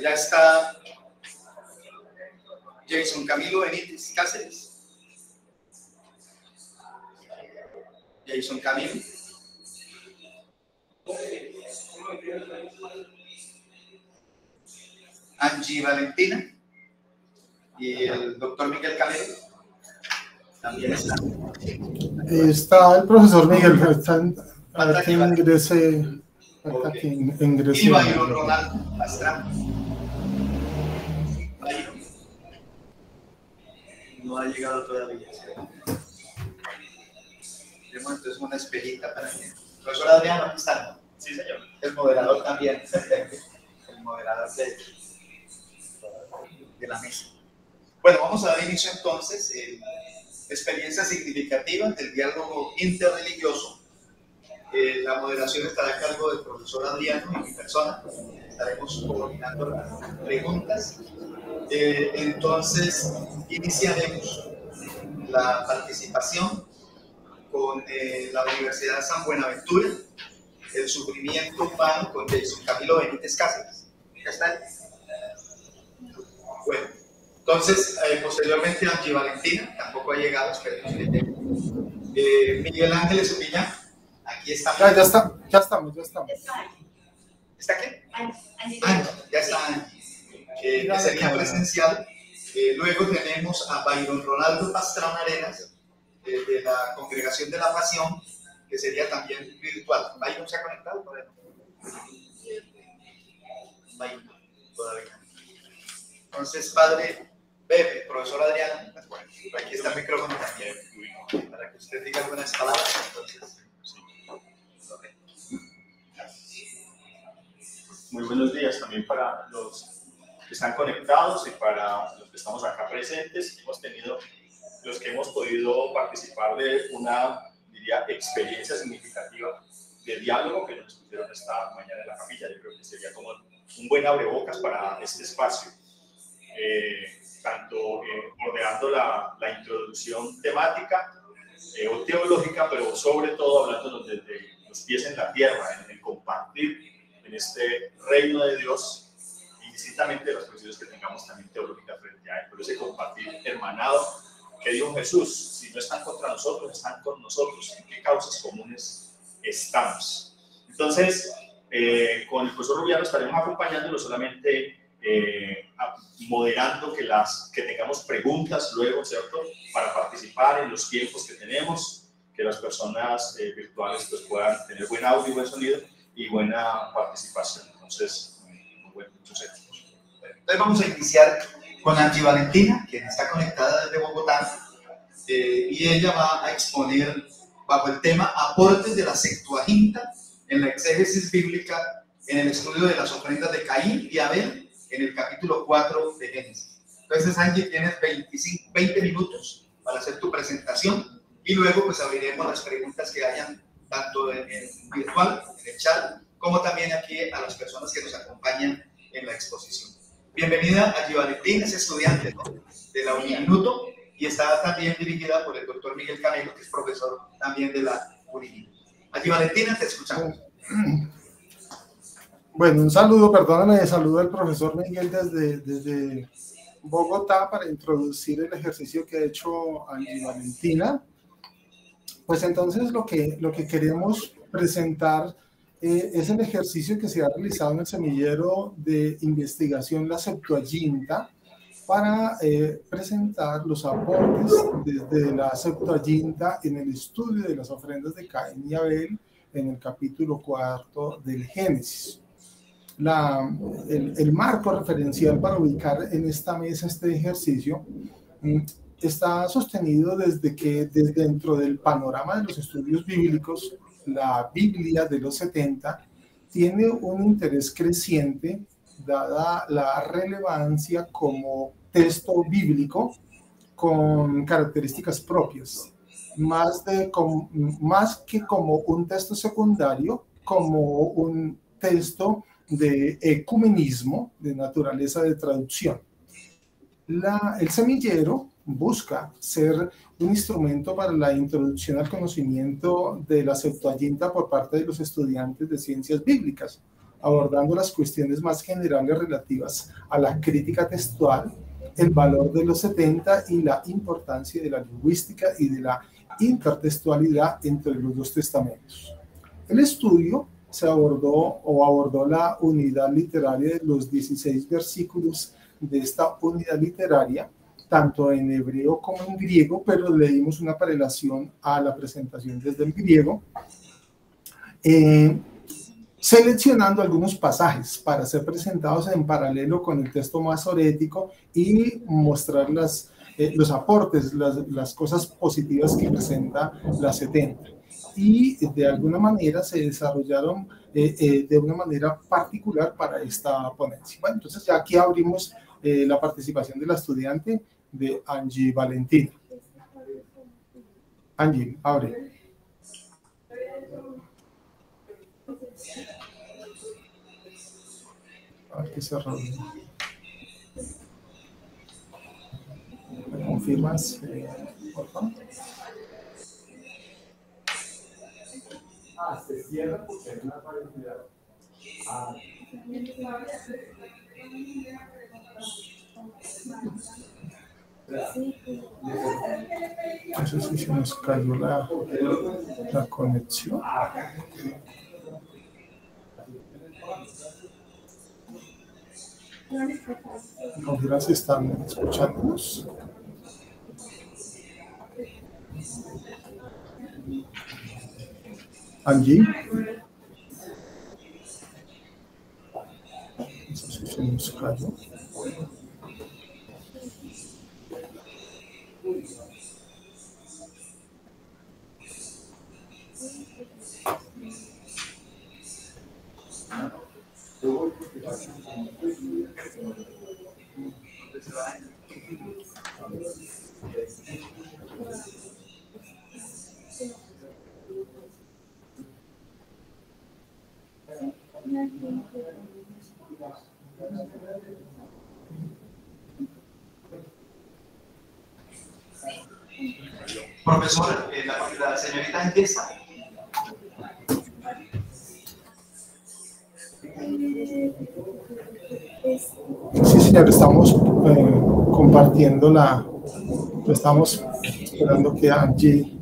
Ya está Jason Camilo Benítez Cáceres. Jason Camilo. Angie Valentina. Y el doctor Miguel Camilo. También está. Está el profesor Miguel, a que ingrese. Okay. Y Byron Ronaldo Pastrana. Byron no ha llegado todavía. Tenemos entonces una espejita para que. Profesor Adriano, aquí está. Sí, señor. El moderador también. El moderador de la mesa. Bueno, vamos a dar inicio entonces a experiencias significativas del diálogo interreligioso. La moderación estará a cargo del profesor Adriano y mi persona. Estaremos coordinando las preguntas. Entonces, iniciaremos la participación con la Universidad San Buenaventura, el sufrimiento humano con Jason Camilo Benítez Cáceres. ¿Ya está? Bueno, entonces, posteriormente Angie Valentina, tampoco ha llegado, esperemos que llegue. Miguel Ángel Espillán. Aquí estamos. Ya estamos. ¿Está qué? Ya está Angie, que sería presencial. Luego tenemos a Byron Ronaldo Pastrana Arenas, de la Congregación de la Pasión, que sería también virtual. ¿Byron se ha conectado? Todavía no. Byron, todavía. Entonces, padre Pepe, profesor Adriano, bueno, aquí está el micrófono también, para que usted diga algunas palabras. Entonces, muy buenos días también para los que están conectados y para los que estamos acá presentes. Hemos tenido los que hemos podido participar de una, diría, experiencia significativa de diálogo que nos pusieron esta mañana en la capilla. Yo creo que sería como un buen abrebocas para este espacio. Tanto ordenando la introducción temática o teológica, pero sobre todo hablando desde los pies en la tierra, en el compartir en este reino de Dios, indistintamente de las cuestiones que tengamos también teológicas frente a él, pero ese compartir hermanado que dijo Jesús: si no están contra nosotros, están con nosotros. ¿En qué causas comunes estamos? Entonces, con el profesor Rubiano estaremos acompañándolo solamente moderando que tengamos preguntas luego, ¿cierto?, para participar en los tiempos que tenemos, que las personas virtuales pues puedan tener buen audio y buen sonido y buena participación. Entonces, muchos éxitos. Entonces vamos a iniciar con Angie Valentina, quien está conectada desde Bogotá, y ella va a exponer bajo el tema aportes de la Septuaginta en la exégesis bíblica en el estudio de las ofrendas de Caín y Abel en el capítulo 4 de Génesis. Entonces, Angie, tienes 20 minutos para hacer tu presentación y luego pues abriremos las preguntas que hayan tanto en virtual, en el chat, como también aquí a las personas que nos acompañan en la exposición. Bienvenida a Angie Valentina, es estudiante, ¿no?, de la Uniminuto y está también dirigida por el doctor Miguel Camilo, que es profesor también de la Uniminuto. Angie Valentina, te escuchamos. Bueno, un saludo, perdóname, saludo al profesor Miguel desde Bogotá para introducir el ejercicio que ha hecho Angie Valentina. Pues entonces lo que queremos presentar es el ejercicio que se ha realizado en el semillero de investigación La Septuaginta para presentar los aportes desde la Septuaginta en el estudio de las ofrendas de Caín y Abel en el capítulo 4 del Génesis. El marco referencial para ubicar en esta mesa este ejercicio está sostenido desde dentro del panorama de los estudios bíblicos, la Biblia de los 70 tiene un interés creciente dada la relevancia como texto bíblico con características propias, más que como un texto secundario, como un texto de ecumenismo de naturaleza de traducción. El semillero busca ser un instrumento para la introducción al conocimiento de la Septuaginta por parte de los estudiantes de ciencias bíblicas, abordando las cuestiones más generales relativas a la crítica textual, el valor de los 70 y la importancia de la lingüística y de la intertextualidad entre los dos testamentos. El estudio se abordó la unidad literaria de los 16 versículos de esta unidad literaria, tanto en hebreo como en griego, pero le dimos una prelación a la presentación desde el griego, seleccionando algunos pasajes para ser presentados en paralelo con el texto masorético y mostrar los aportes, las cosas positivas que presenta la 70. Y de alguna manera se desarrollaron de una manera particular para esta ponencia. Bueno, entonces ya aquí abrimos la participación de la estudiante de Angie Valentina. Angie, abre. Aquí cerrado. ¿Me confirmas, por favor? Se cierra porque hay una paridad. No sé si se nos cayó la conexión. No sé si están escuchándonos. Angie. No sé si se nos cayó. Profesor, la señorita empieza. Sí, señor, estamos compartiendo estamos esperando que Angie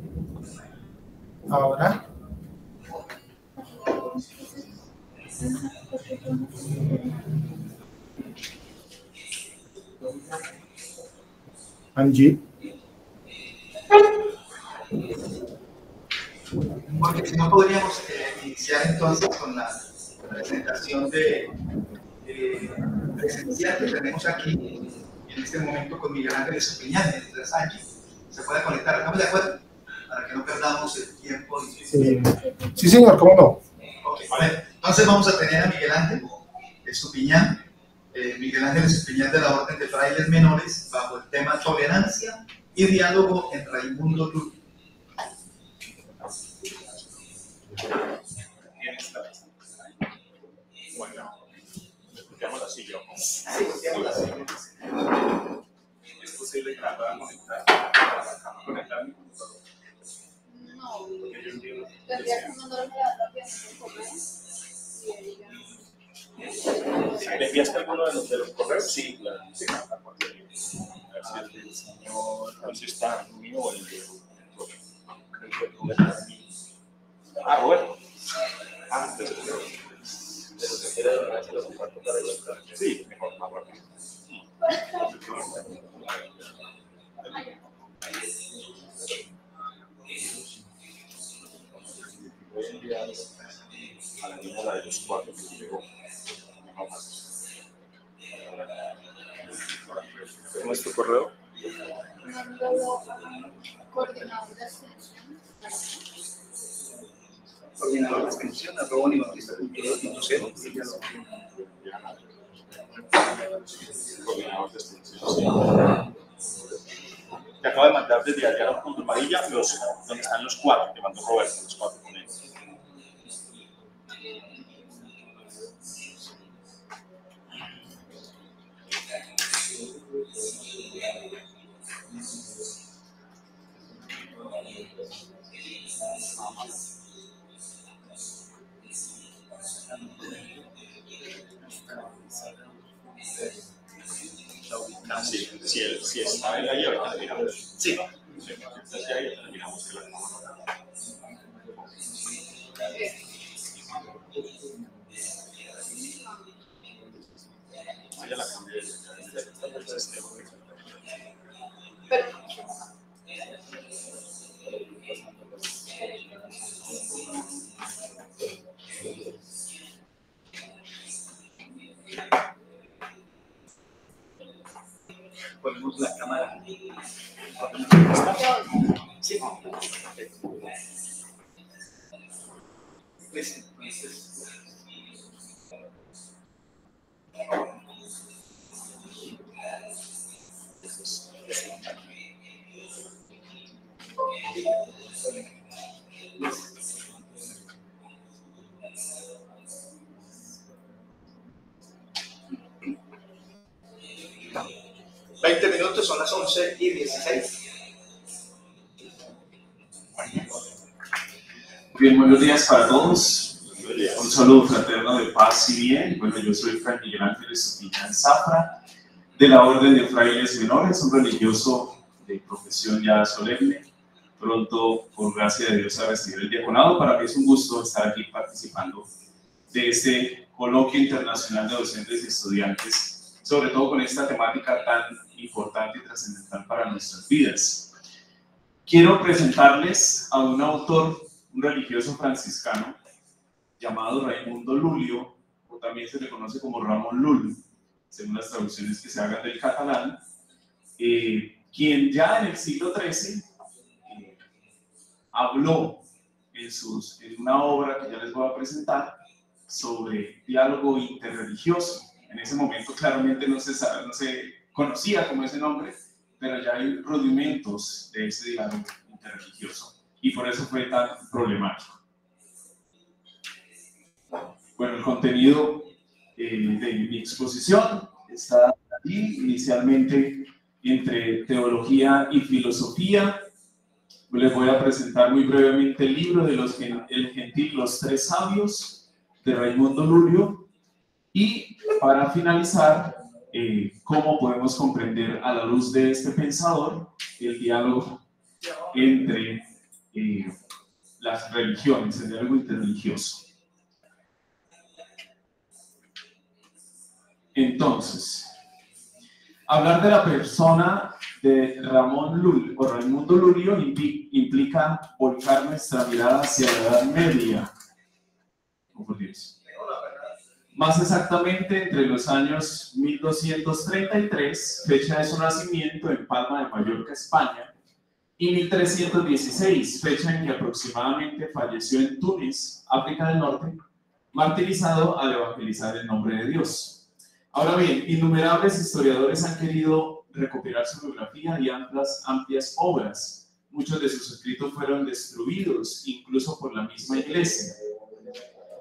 ahora. Angie. Porque si no podríamos iniciar entonces con la presentación presencial que tenemos aquí en este momento con Miguel Ángel Estupiñán. Entonces Angie se puede conectar. ¿Estamos de acuerdo? Para que no perdamos el tiempo. Sí, señor, ¿cómo no? Okay, vale. Entonces vamos a tener a Miguel Ángel Estupiñán. Miguel Ángel Estupiñán de la Orden de Frailes Menores bajo el tema Tolerancia y Diálogo en Raimundo Lurio. Bueno, escuchamos la silla. Sí, escuchamos la silla. ¿Es posible que la puedan conectar a la conectar mi computador? No, tendría que mandar rápidamente un correo y ¿Me enviaste alguno de los correos? Sí, claro. Sí, a ver si el señor, a ver si está el mío o el de Roberto. Sí, mejor, más rápido. Voy a enviar a la niña la de los 4 que llegó. ¿Cómo es tu correo? coordinador de extensión. Coordinador de extensión, @unibautista.edu.cero. Coordinador de extensión. Te acabo de mandar desde allá a punto amarilla donde están los 4, que mandó Roberto, los 4 con él. Si está él ahí, ahorita le miramos. Sí. Si está ahí, ahorita le miramos que la cámara. Ya la cambié del sistema. Pero, Ponemos la cámara. Sí. Veinte minutos, son las 11:16. Bien, buenos días para todos. Un saludo fraterno de paz y bien. Bueno, yo soy Fray Miguel Ángel Estupinián Zafra, de la Orden de Frailes Menores, un religioso de profesión ya solemne. Pronto, por gracia de Dios, a recibir el diaconado. Para mí es un gusto estar aquí participando de este coloquio internacional de docentes y estudiantes, sobre todo con esta temática tan importante y trascendental para nuestras vidas. Quiero presentarles a un autor, un religioso franciscano, llamado Raimundo Lulio, o también se le conoce como Ramón Llull, según las traducciones que se hagan del catalán, quien ya en el siglo XIII habló en una obra que ya les voy a presentar sobre diálogo interreligioso. En ese momento claramente no se conocía como ese nombre, pero ya hay rudimentos de ese diálogo interreligioso y por eso fue tan problemático. Bueno, el contenido de mi exposición está aquí, inicialmente entre teología y filosofía. Les voy a presentar muy brevemente el libro de El Gentil, los tres sabios, de Raimundo Lulio, y para finalizar, cómo podemos comprender a la luz de este pensador el diálogo entre las religiones, el diálogo interreligioso. Entonces, hablar de la persona de Ramón Llull o Raimundo Lulio implica volcar nuestra mirada hacia la Edad Media. Oh, por Dios. Más exactamente entre los años 1233, fecha de su nacimiento en Palma de Mallorca, España, y 1316, fecha en que aproximadamente falleció en Túnez, África del Norte, martirizado al evangelizar el nombre de Dios. Ahora bien, innumerables historiadores han querido recopilar su biografía y amplias obras. Muchos de sus escritos fueron destruidos, incluso por la misma Iglesia.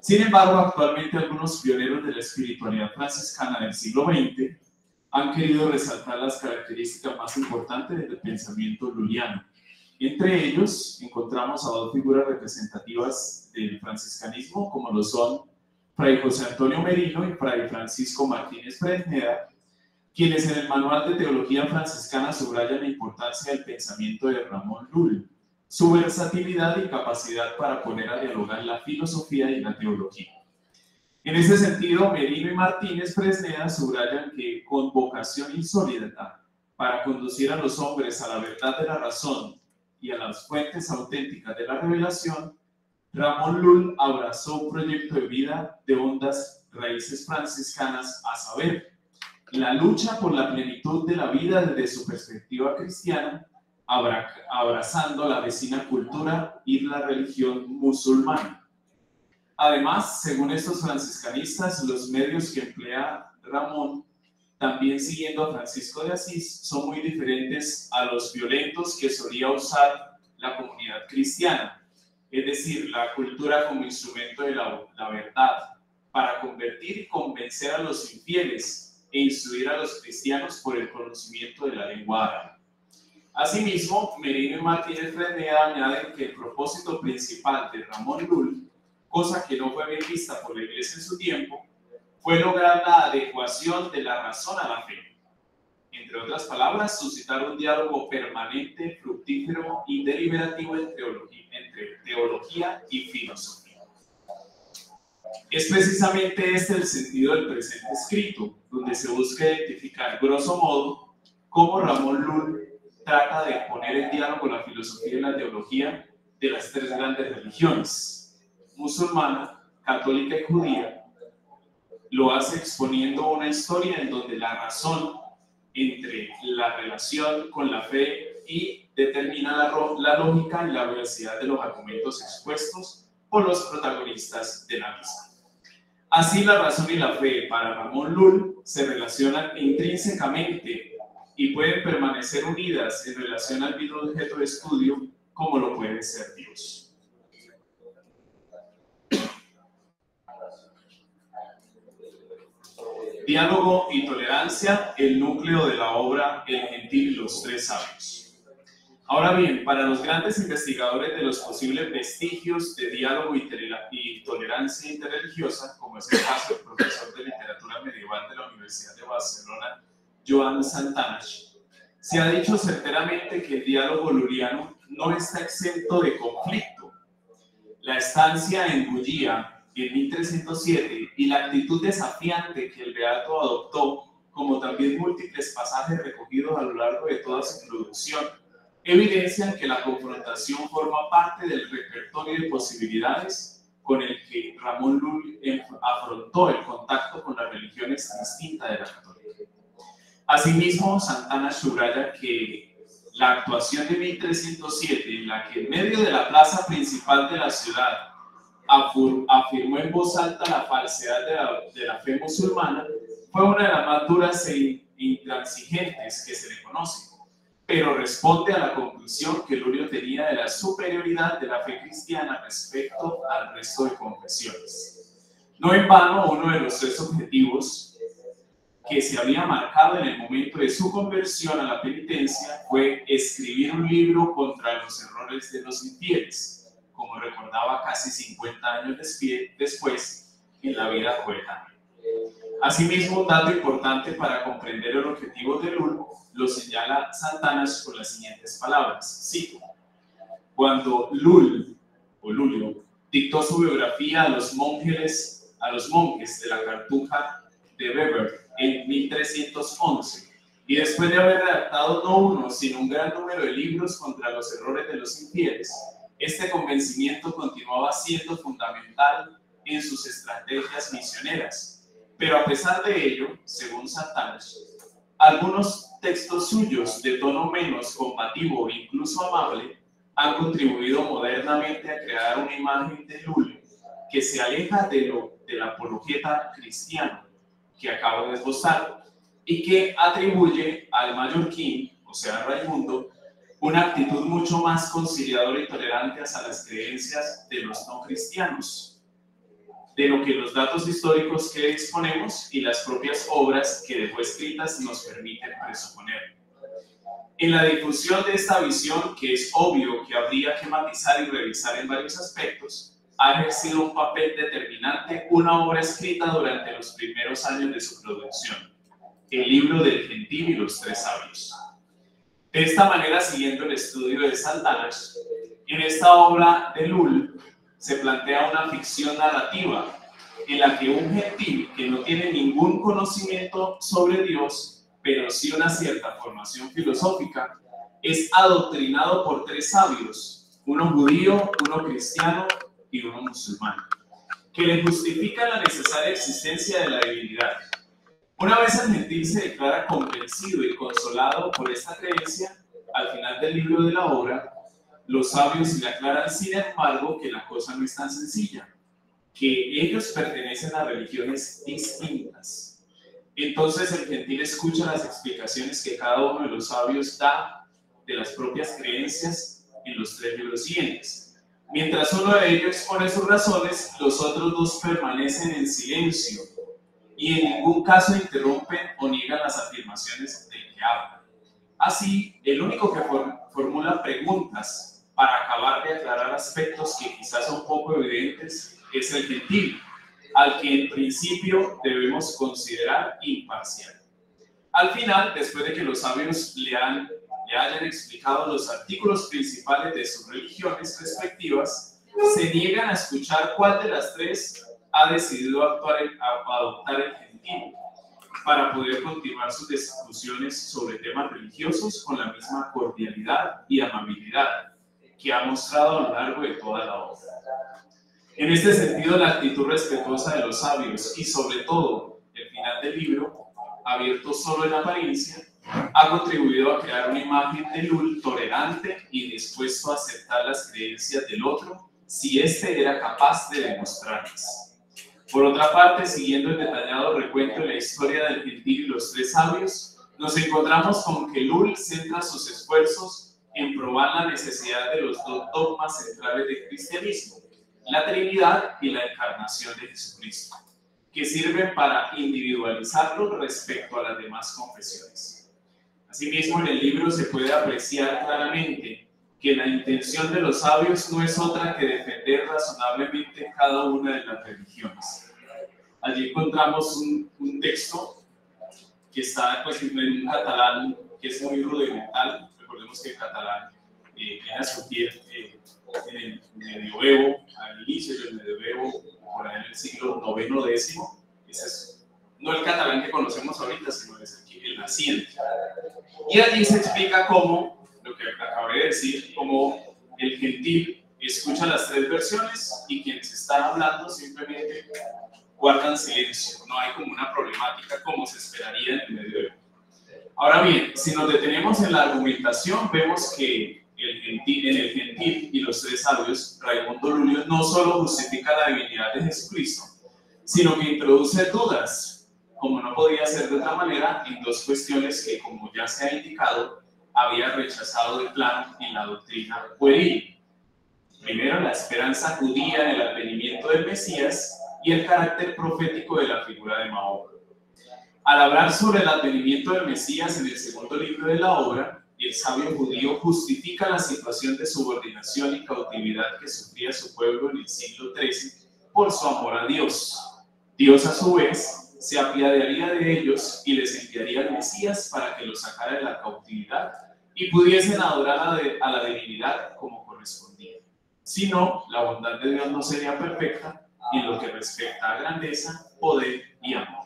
Sin embargo, actualmente algunos pioneros de la espiritualidad franciscana del siglo XX han querido resaltar las características más importantes del pensamiento luliano. Entre ellos, encontramos a dos figuras representativas del franciscanismo, como lo son Fray José Antonio Merino y Fray Francisco Martínez Fresneda, quienes en el Manual de Teología Franciscana subrayan la importancia del pensamiento de Ramón Llull, su versatilidad y capacidad para poner a dialogar la filosofía y la teología. En ese sentido, Merino y Martínez Fresneda subrayan que con vocación insólita para conducir a los hombres a la verdad de la razón y a las fuentes auténticas de la revelación, Ramón Llull abrazó un proyecto de vida de hondas raíces franciscanas, a saber, la lucha por la plenitud de la vida desde su perspectiva cristiana, abrazando la vecina cultura y la religión musulmana. Además, según estos franciscanistas, los medios que emplea Ramón, también siguiendo a Francisco de Asís, son muy diferentes a los violentos que solía usar la comunidad cristiana, es decir, la cultura como instrumento de la verdad, para convertir y convencer a los infieles e instruir a los cristianos por el conocimiento de la lengua árabe. Asimismo, Merino y Martínez Fresneda añaden que el propósito principal de Ramón Llull, cosa que no fue bien vista por la Iglesia en su tiempo, fue lograr la adecuación de la razón a la fe. Entre otras palabras, suscitar un diálogo permanente, fructífero y deliberativo entre teología y filosofía. Es precisamente este el sentido del presente escrito, donde se busca identificar, grosso modo, cómo Ramón Lull trata de poner en diálogo la filosofía y la teología de las tres grandes religiones, musulmana, católica y judía. Lo hace exponiendo una historia en donde la razón entre la relación con la fe y determina la lógica y la veracidad de los argumentos expuestos por los protagonistas de la misma. Así, la razón y la fe para Ramón Lull se relacionan intrínsecamente y pueden permanecer unidas en relación al mismo objeto de estudio, como lo puede ser Dios. Diálogo y tolerancia, el núcleo de la obra El gentil y los tres sabios. Ahora bien, para los grandes investigadores de los posibles vestigios de diálogo y tolerancia interreligiosa, como es el caso del profesor de literatura medieval de la Universidad de Barcelona, Joan Santanaix, se ha dicho certeramente que el diálogo luriano no está exento de conflicto. La estancia en Bullía en 1307 y la actitud desafiante que el beato adoptó, como también múltiples pasajes recogidos a lo largo de toda su producción, evidencian que la confrontación forma parte del repertorio de posibilidades con el que Ramón Lull afrontó el contacto con las religiones distintas de la católica. Asimismo, Santana subraya que la actuación de 1307, en la que en medio de la plaza principal de la ciudad afirmó en voz alta la falsedad de la fe musulmana, fue una de las más duras e intransigentes que se le conoce, pero responde a la conclusión que Lurio tenía de la superioridad de la fe cristiana respecto al resto de confesiones. No en vano, uno de los tres objetivos que se había marcado en el momento de su conversión a la penitencia fue escribir un libro contra los errores de los infieles, como recordaba casi 50 años después en la vida coetánea. Asimismo, un dato importante para comprender el objetivo de Lull lo señala Santanaix con las siguientes palabras. Cito: cuando Lull, o Lulio, dictó su biografía a los monjes de la Cartuja de Weber en 1311, y después de haber redactado no uno, sino un gran número de libros contra los errores de los infieles, este convencimiento continuaba siendo fundamental en sus estrategias misioneras. Pero a pesar de ello, según Santanaix, algunos textos suyos de tono menos combativo e incluso amable han contribuido modernamente a crear una imagen de Lull que se aleja del apologeta cristiano que acabo de esbozar y que atribuye al mallorquín, o sea, Raimundo, una actitud mucho más conciliadora y tolerante hacia las creencias de los no cristianos, de lo que los datos históricos que exponemos y las propias obras que dejó escritas nos permiten presuponer. En la difusión de esta visión, que es obvio que habría que matizar y revisar en varios aspectos, ha ejercido un papel determinante una obra escrita durante los primeros años de su producción, el libro del gentil y los tres sabios. De esta manera, siguiendo el estudio de Santanaix, en esta obra de Lull se plantea una ficción narrativa en la que un gentil que no tiene ningún conocimiento sobre Dios, pero sí una cierta formación filosófica, es adoctrinado por tres sabios, uno judío, uno cristiano y uno musulmán, que le justifican la necesaria existencia de la divinidad. Una vez el gentil se declara convencido y consolado por esta creencia, al final del libro de la obra, los sabios le aclaran sin embargo que la cosa no es tan sencilla, que ellos pertenecen a religiones distintas. Entonces el gentil escucha las explicaciones que cada uno de los sabios da de las propias creencias en los tres libros siguientes. Mientras uno de ellos expone sus razones, los otros dos permanecen en silencio y en ningún caso interrumpen o niegan las afirmaciones del que habla. Así, el único que formula preguntas para acabar de aclarar aspectos que quizás son poco evidentes es el gentil, al que en principio debemos considerar imparcial. Al final, después de que los sabios le hayan explicado los artículos principales de sus religiones respectivas, se niegan a escuchar cuál de las tres ha decidido adoptar el gentil, para poder continuar sus discusiones sobre temas religiosos con la misma cordialidad y amabilidad que ha mostrado a lo largo de toda la obra. En este sentido, la actitud respetuosa de los sabios y sobre todo el final del libro, abierto solo en apariencia, ha contribuido a crear una imagen de Lull tolerante y dispuesto a aceptar las creencias del otro si éste era capaz de demostrarlas. Por otra parte, siguiendo el detallado recuento de la historia del gentil y los tres sabios, nos encontramos con que Lull centra sus esfuerzos en probar la necesidad de los dos dogmas centrales del cristianismo, la Trinidad y la encarnación de Jesucristo, que sirven para individualizarlo respecto a las demás confesiones. Asimismo, en el libro se puede apreciar claramente que la intención de los sabios no es otra que defender razonablemente cada una de las religiones. Allí encontramos un texto que está pues, en un catalán que es muy rudimental. Recordemos que el catalán viene a surgir en el medioevo, al inicio del medioevo, por ahí en el siglo IX, X. Ese es no el catalán que conocemos ahorita, sino es el naciente. Y allí se explica cómo, lo que acabé de decir, cómo el gentil escucha las tres versiones y quienes están hablando simplemente guardan silencio. No hay como una problemática como se esperaría en el medioevo. Ahora bien, si nos detenemos en la argumentación, vemos que en el gentil y los tres sabios, Raimundo Lulio no solo justifica la divinidad de Jesucristo, sino que introduce dudas, como no podía ser de otra manera, en dos cuestiones que, como ya se ha indicado, había rechazado de plano en la doctrina pueril. Primero, la esperanza judía en el advenimiento del Mesías y el carácter profético de la figura de Mahoma. Al hablar sobre el advenimiento del Mesías en el segundo libro de la obra, el sabio judío justifica la situación de subordinación y cautividad que sufría su pueblo en el siglo XIII por su amor a Dios. Dios, a su vez, se apiadaría de ellos y les enviaría al Mesías para que los sacara de la cautividad y pudiesen adorar a la divinidad como correspondía. Si no, la bondad de Dios no sería perfecta en lo que respecta a grandeza, poder y amor.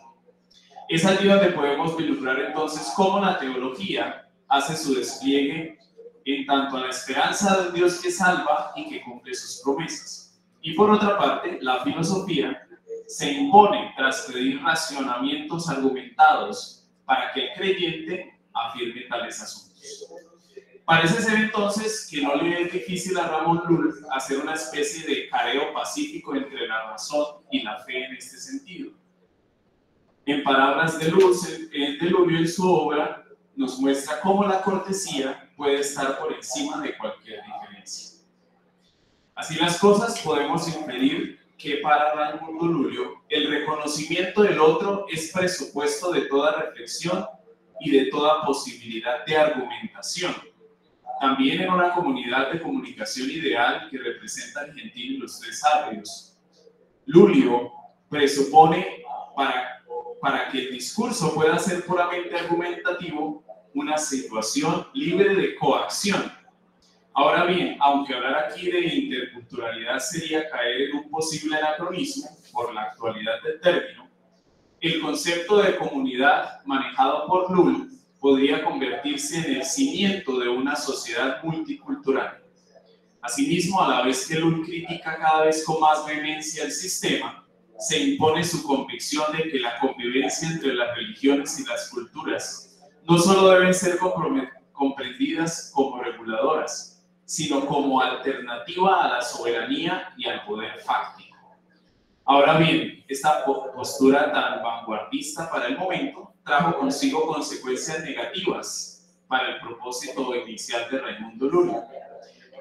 Es allí donde podemos vislumbrar entonces cómo la teología hace su despliegue en tanto a la esperanza de un Dios que salva y que cumple sus promesas. Y por otra parte, la filosofía se impone tras pedir racionamientos argumentados para que el creyente afirme tales asuntos. Parece ser entonces que no le es difícil a Ramón Lull hacer una especie de careo pacífico entre la razón y la fe en este sentido. En palabras de Lulio en su obra, nos muestra cómo la cortesía puede estar por encima de cualquier diferencia. Así las cosas, podemos inferir que para Raimundo Lulio el reconocimiento del otro es presupuesto de toda reflexión y de toda posibilidad de argumentación. También en una comunidad de comunicación ideal que representa al gentil y los tres sabios, Lulio presupone para que el discurso pueda ser puramente argumentativo una situación libre de coacción. Ahora bien, aunque hablar aquí de interculturalidad sería caer en un posible anacronismo por la actualidad del término, el concepto de comunidad manejado por Lull podría convertirse en el cimiento de una sociedad multicultural. Asimismo, a la vez que Lull critica cada vez con más vehemencia el sistema, se impone su convicción de que la convivencia entre las religiones y las culturas no solo deben ser comprendidas como reguladoras, sino como alternativa a la soberanía y al poder fáctico. Ahora bien, esta postura tan vanguardista para el momento trajo consigo consecuencias negativas para el propósito inicial de Raimundo Lulio,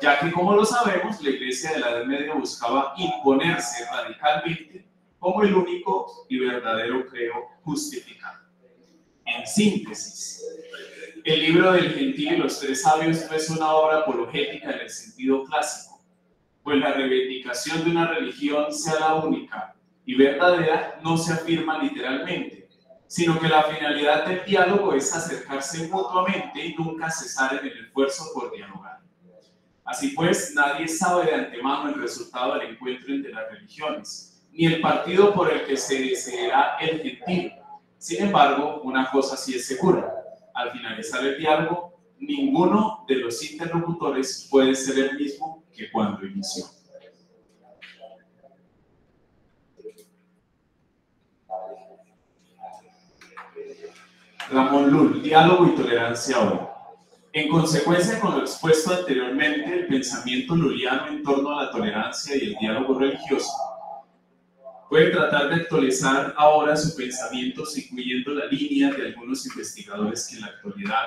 ya que, como lo sabemos, la Iglesia de la Edad Media buscaba imponerse radicalmente como el único y verdadero creo justificado. En síntesis, el libro del gentil y los tres sabios no es una obra apologética en el sentido clásico, pues la reivindicación de una religión sea la única y verdadera no se afirma literalmente, sino que la finalidad del diálogo es acercarse mutuamente y nunca cesar en el esfuerzo por dialogar. Así pues, nadie sabe de antemano el resultado del encuentro entre las religiones, ni el partido por el que se decidirá el gentil. Sin embargo, una cosa sí es segura: al finalizar el diálogo, ninguno de los interlocutores puede ser el mismo que cuando inició. Ramón Lull, diálogo y tolerancia hoy. En consecuencia con lo expuesto anteriormente, el pensamiento lulliano en torno a la tolerancia y el diálogo religioso puede tratar de actualizar ahora su pensamiento siguiendo la línea de algunos investigadores que en la actualidad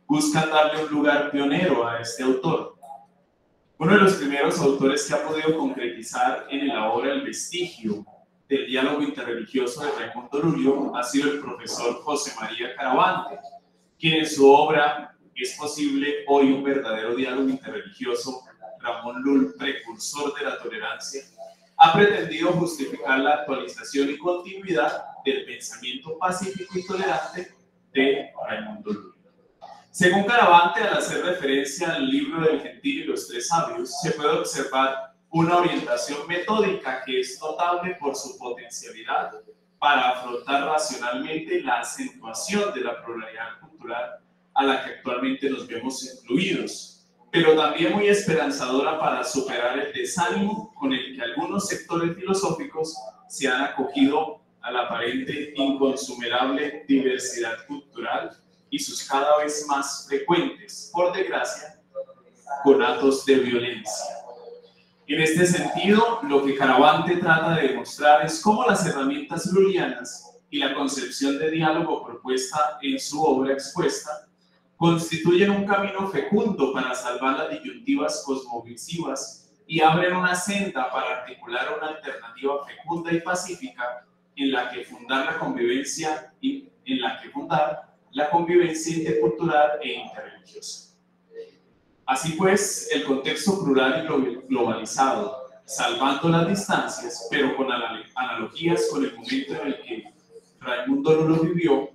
buscan darle un lugar pionero a este autor. Uno de los primeros autores que ha podido concretizar en la obra el vestigio del diálogo interreligioso de Raimundo Lulio ha sido el profesor José María Caravante, quien en su obra Es posible hoy un verdadero diálogo interreligioso, Ramón Lull, precursor de la tolerancia, ha pretendido justificar la actualización y continuidad del pensamiento pacífico y tolerante de Raimundo Lull. Según Caravante, al hacer referencia al libro del Gentil y los Tres Sabios, se puede observar una orientación metódica que es notable por su potencialidad para afrontar racionalmente la acentuación de la pluralidad cultural a la que actualmente nos vemos incluidos, pero también muy esperanzadora para superar el desánimo con el que algunos sectores filosóficos se han acogido a la aparente inconsumerable diversidad cultural y sus cada vez más frecuentes, por desgracia, conatos de violencia. En este sentido, lo que Caravante trata de demostrar es cómo las herramientas lullianas y la concepción de diálogo propuesta en su obra expuesta constituyen un camino fecundo para salvar las disyuntivas cosmovisivas y abren una senda para articular una alternativa fecunda y pacífica en la que fundar la convivencia intercultural e interreligiosa. Así pues, el contexto plural y globalizado, salvando las distancias, pero con analogías con el momento en el que Raimundo Lull vivió,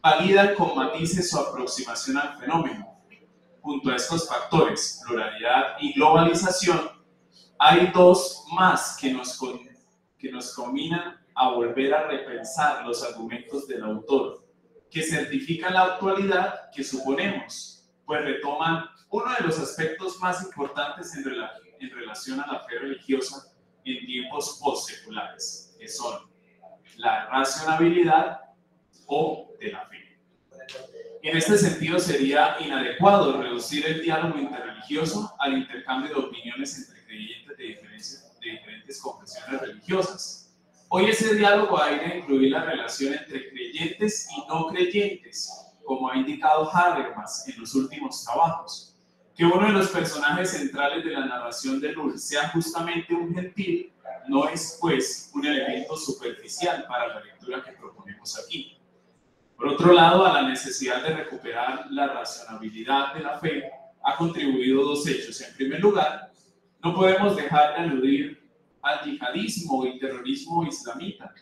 valida con matices su aproximación al fenómeno. Junto a estos factores, pluralidad y globalización, hay dos más que nos combinan a volver a repensar los argumentos del autor, que certifican la actualidad que suponemos, pues retoman uno de los aspectos más importantes en relación a la fe religiosa en tiempos postseculares, que son la racionalidad o de la fe. En este sentido, sería inadecuado reducir el diálogo interreligioso al intercambio de opiniones entre creyentes de diferentes confesiones religiosas. Hoy ese diálogo ha de incluir la relación entre creyentes y no creyentes, como ha indicado Habermas en los últimos trabajos. Que uno de los personajes centrales de la narración de Lull sea justamente un gentil no es, pues, un elemento superficial para la lectura que proponemos aquí. Por otro lado, a la necesidad de recuperar la racionalidad de la fe ha contribuido dos hechos. En primer lugar, no podemos dejar de aludir al yihadismo y terrorismo islamita,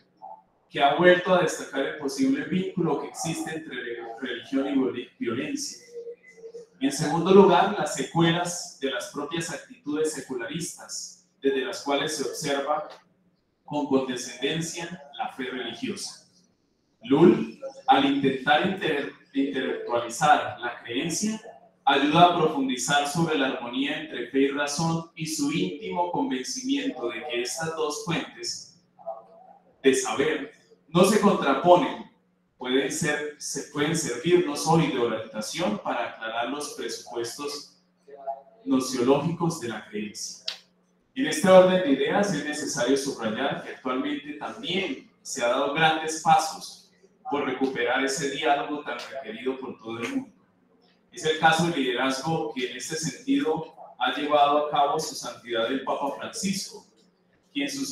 que ha vuelto a destacar el posible vínculo que existe entre religión y violencia. Y en segundo lugar, las secuelas de las propias actitudes secularistas, desde las cuales se observa con condescendencia la fe religiosa. Lull, al intentar intelectualizar la creencia, ayuda a profundizar sobre la armonía entre fe y razón y su íntimo convencimiento de que estas dos fuentes de saber no se contraponen, pueden servirnos hoy de orientación para aclarar los presupuestos nociológicos de la creencia. En este orden de ideas es necesario subrayar que actualmente también se han dado grandes pasos por recuperar ese diálogo tan requerido por todo el mundo. Es el caso del liderazgo que en este sentido ha llevado a cabo su santidad el Papa Francisco, quien en sus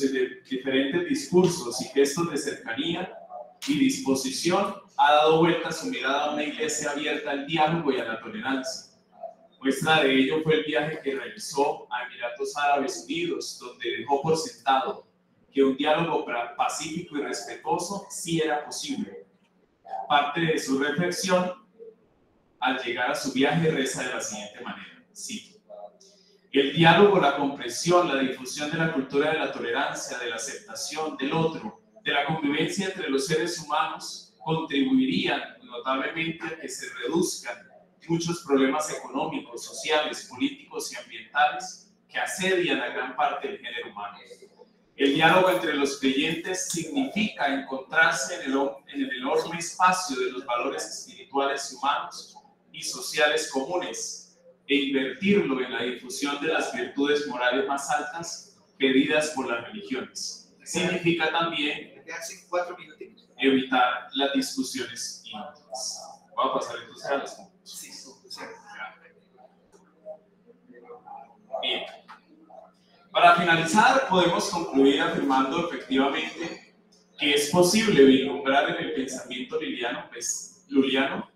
diferentes discursos y gestos de cercanía y disposición ha dado vuelta su mirada a una iglesia abierta al diálogo y a la tolerancia. Muestra de ello fue el viaje que realizó a Emiratos Árabes Unidos, donde dejó por sentado que un diálogo pacífico y respetuoso sí era posible, parte de su reflexión al llegar a su viaje reza de la siguiente manera, cito: el diálogo, la comprensión, la difusión de la cultura de la tolerancia, de la aceptación del otro, de la convivencia entre los seres humanos, contribuirían notablemente a que se reduzcan muchos problemas económicos, sociales, políticos y ambientales que asedian a gran parte del género humano. El diálogo entre los creyentes significa encontrarse en el enorme espacio de los valores espirituales y humanos y sociales comunes e invertirlo en la difusión de las virtudes morales más altas pedidas por las religiones. Significa también evitar las discusiones inútiles. Voy a pasar entonces a los puntos. Bien. Para finalizar, podemos concluir afirmando efectivamente que es posible vislumbrar en el pensamiento luliano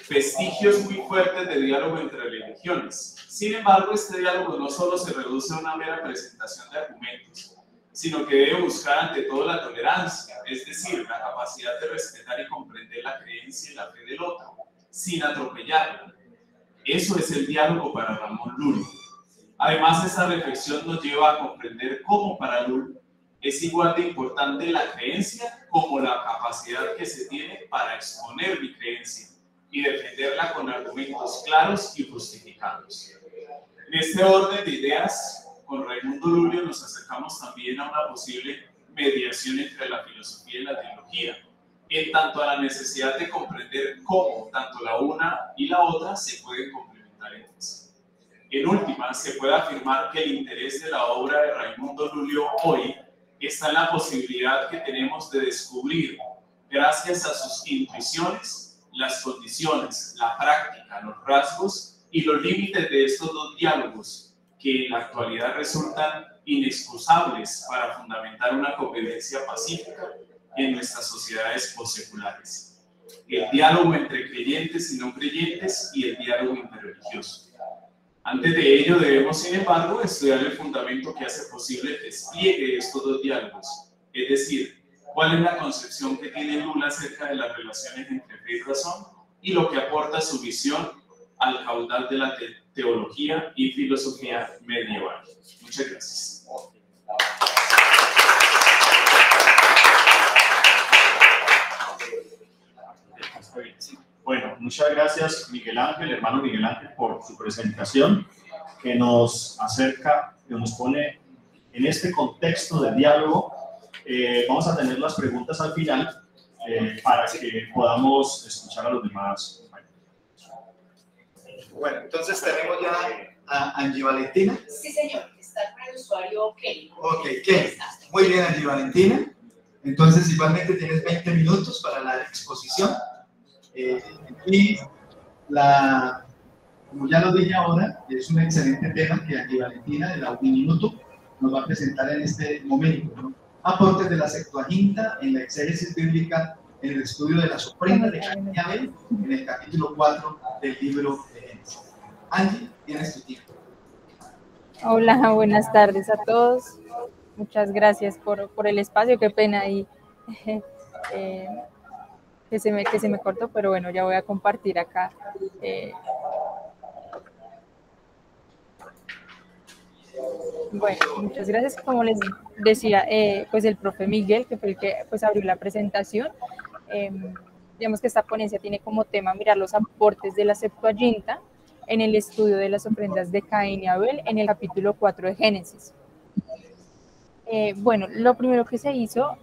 vestigios muy fuertes de diálogo entre religiones. Sin embargo, este diálogo no solo se reduce a una mera presentación de argumentos, sino que debe buscar ante todo la tolerancia, es decir, la capacidad de respetar y comprender la creencia y la fe del otro, sin atropellarla. Eso es el diálogo para Ramón Llull. Además, esta reflexión nos lleva a comprender cómo para Llull es igual de importante la creencia como la capacidad que se tiene para exponer mi creencia y defenderla con argumentos claros y justificados. En este orden de ideas, con Raimundo Lulio nos acercamos también a una posible mediación entre la filosofía y la teología, en tanto a la necesidad de comprender cómo tanto la una y la otra se pueden complementar entre sí. En última, se puede afirmar que el interés de la obra de Raimundo Lulio hoy está en la posibilidad que tenemos de descubrir, gracias a sus intuiciones, las condiciones, la práctica, los rasgos y los límites de estos dos diálogos que en la actualidad resultan inexcusables para fundamentar una convivencia pacífica en nuestras sociedades poseculares. El diálogo entre creyentes y no creyentes y el diálogo interreligioso. Antes de ello debemos, sin embargo, estudiar el fundamento que hace posible el despliegue de estos dos diálogos, es decir, cuál es la concepción que tiene Llull acerca de las relaciones entre fe y razón y lo que aporta su visión al caudal de la teología y filosofía medieval. Muchas gracias. Bueno, muchas gracias Miguel Ángel, hermano Miguel Ángel, por su presentación que nos acerca, que nos pone en este contexto de diálogo. Vamos a tener las preguntas al final para que podamos escuchar a los demás. Bueno, entonces tenemos ya a Angie Valentina. Sí, señor, está con el usuario Kelly. Ok, Kelly. Muy bien, Angie Valentina. Entonces, igualmente tienes 20 minutos para la exposición. Y como ya lo dije ahora, es un excelente tema que Angie Valentina de la Uniminuto nos va a presentar en este momento, ¿no? Aportes de la Septuaginta en la exégesis bíblica en el estudio de las ofrendas de Caín y Abel, en el capítulo 4 del libro de Génesis. Angie, tienes tu tiempo. Hola, buenas tardes a todos. Muchas gracias por el espacio. Qué pena ahí que se me cortó, pero bueno, ya voy a compartir acá. Bueno, muchas gracias. Como les decía, pues el profe Miguel, que fue el que pues abrió la presentación, digamos que esta ponencia tiene como tema mirar los aportes de la Septuaginta en el estudio de las ofrendas de Caín y Abel en el capítulo 4 de Génesis. Bueno, lo primero que se hizo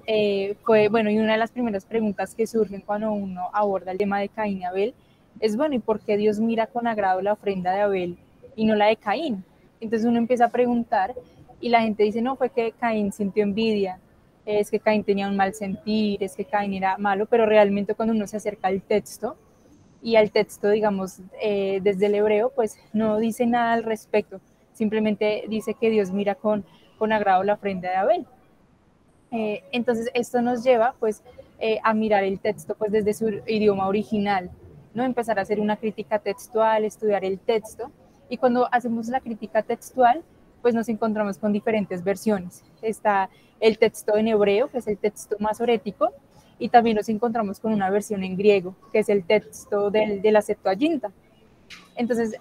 fue, bueno, y una de las primeras preguntas que surgen cuando uno aborda el tema de Caín y Abel es, bueno, ¿y por qué Dios mira con agrado la ofrenda de Abel y no la de Caín? Entonces uno empieza a preguntar y la gente dice, no, fue que Caín sintió envidia, es que Caín tenía un mal sentir, es que Caín era malo, pero realmente cuando uno se acerca al texto, y al texto, digamos, desde el hebreo, pues no dice nada al respecto, simplemente dice que Dios mira con agrado la ofrenda de Abel. Entonces esto nos lleva pues a mirar el texto pues desde su idioma original, ¿no? Empezar a hacer una crítica textual, estudiar el texto, y cuando hacemos la crítica textual pues nos encontramos con diferentes versiones. Está el texto en hebreo, que es el texto masorético, y también nos encontramos con una versión en griego, que es el texto de la Septuaginta. Entonces,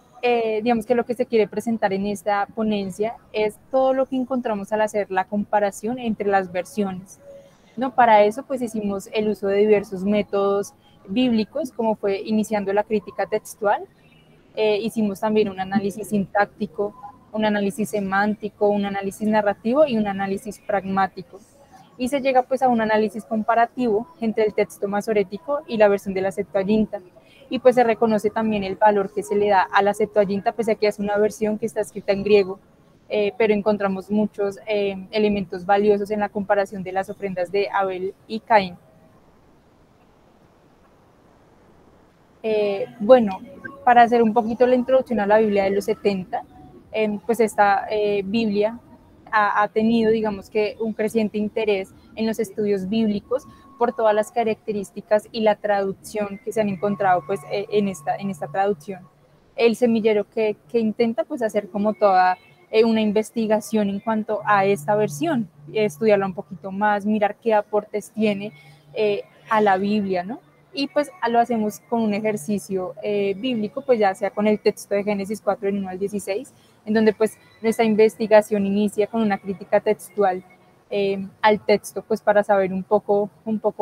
digamos que lo que se quiere presentar en esta ponencia es todo lo que encontramos al hacer la comparación entre las versiones, ¿no? Para eso, pues hicimos el uso de diversos métodos bíblicos, como fue iniciando la crítica textual. Hicimos también un análisis sintáctico, un análisis semántico, un análisis narrativo y un análisis pragmático. Y se llega pues a un análisis comparativo entre el texto masorético y la versión de la Septuaginta. Y pues se reconoce también el valor que se le da a la Septuaginta, pese a que es una versión que está escrita en griego, pero encontramos muchos elementos valiosos en la comparación de las ofrendas de Abel y Caín. Bueno, para hacer un poquito la introducción a la Biblia de los 70, pues esta Biblia ha tenido, digamos que, un creciente interés en los estudios bíblicos por todas las características y la traducción que se han encontrado pues, en esta traducción. El semillero que intenta pues, hacer como toda una investigación en cuanto a esta versión, estudiarla un poquito más, mirar qué aportes tiene a la Biblia, ¿no? Y pues lo hacemos con un ejercicio bíblico, pues ya sea con el texto de Génesis 4, del 1 al 16, en donde pues nuestra investigación inicia con una crítica textual al texto, pues para saber un poco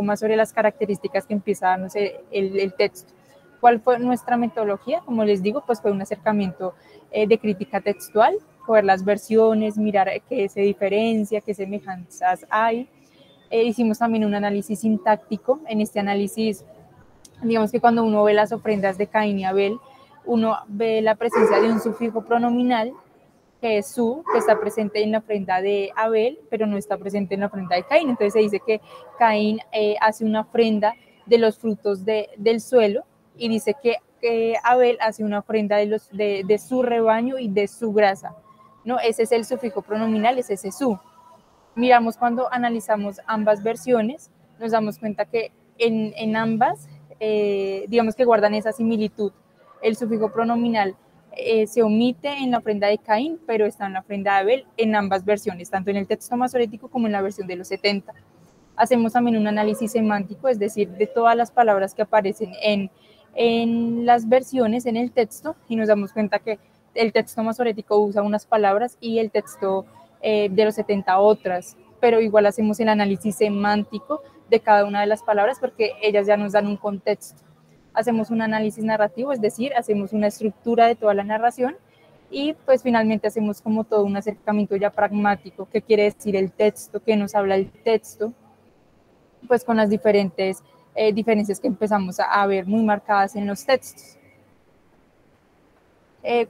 más sobre las características que empieza a darnos el texto. ¿Cuál fue nuestra metodología? Como les digo, pues fue un acercamiento de crítica textual, coger las versiones, mirar qué se diferencia, qué semejanzas hay. Hicimos también un análisis sintáctico. En este análisis, digamos que cuando uno ve las ofrendas de Caín y Abel, uno ve la presencia de un sufijo pronominal, que es su, que está presente en la ofrenda de Abel, pero no está presente en la ofrenda de Caín. Entonces se dice que Caín hace una ofrenda de los frutos del suelo, y dice que Abel hace una ofrenda de su rebaño y de su grasa, ¿no? Ese es el sufijo pronominal, es ese su. Miramos cuando analizamos ambas versiones, nos damos cuenta que en ambas, digamos que guardan esa similitud. El sufijo pronominal se omite en la ofrenda de Caín, pero está en la ofrenda de Abel en ambas versiones, tanto en el texto masorético como en la versión de los 70. Hacemos también un análisis semántico, es decir, de todas las palabras que aparecen en las versiones, en el texto, y nos damos cuenta que el texto masorético usa unas palabras y el texto de los 70 otras, pero igual hacemos el análisis semántico de cada una de las palabras porque ellas ya nos dan un contexto. Hacemos un análisis narrativo, es decir, hacemos una estructura de toda la narración, y pues finalmente hacemos como todo un acercamiento ya pragmático, qué quiere decir el texto, qué nos habla el texto, pues con las diferentes diferencias que empezamos a ver muy marcadas en los textos.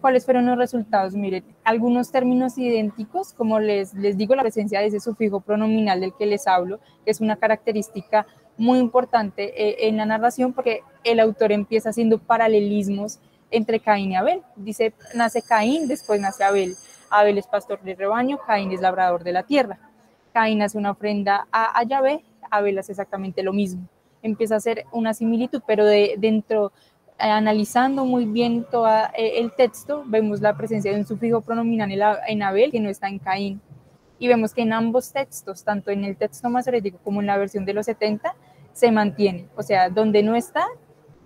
¿Cuáles fueron los resultados? Miren, algunos términos idénticos, como les digo, la presencia de ese sufijo pronominal del que les hablo, que es una característica muy importante en la narración, porque el autor empieza haciendo paralelismos entre Caín y Abel. Dice, nace Caín, después nace Abel. Abel es pastor de rebaño, Caín es labrador de la tierra. Caín hace una ofrenda a Yahvé, Abel hace exactamente lo mismo. Empieza a hacer una similitud, pero dentro, analizando muy bien todo el texto, vemos la presencia de un sufijo pronominal en Abel que no está en Caín. Y vemos que en ambos textos, tanto en el texto masorético como en la versión de los 70, se mantiene. O sea, donde no está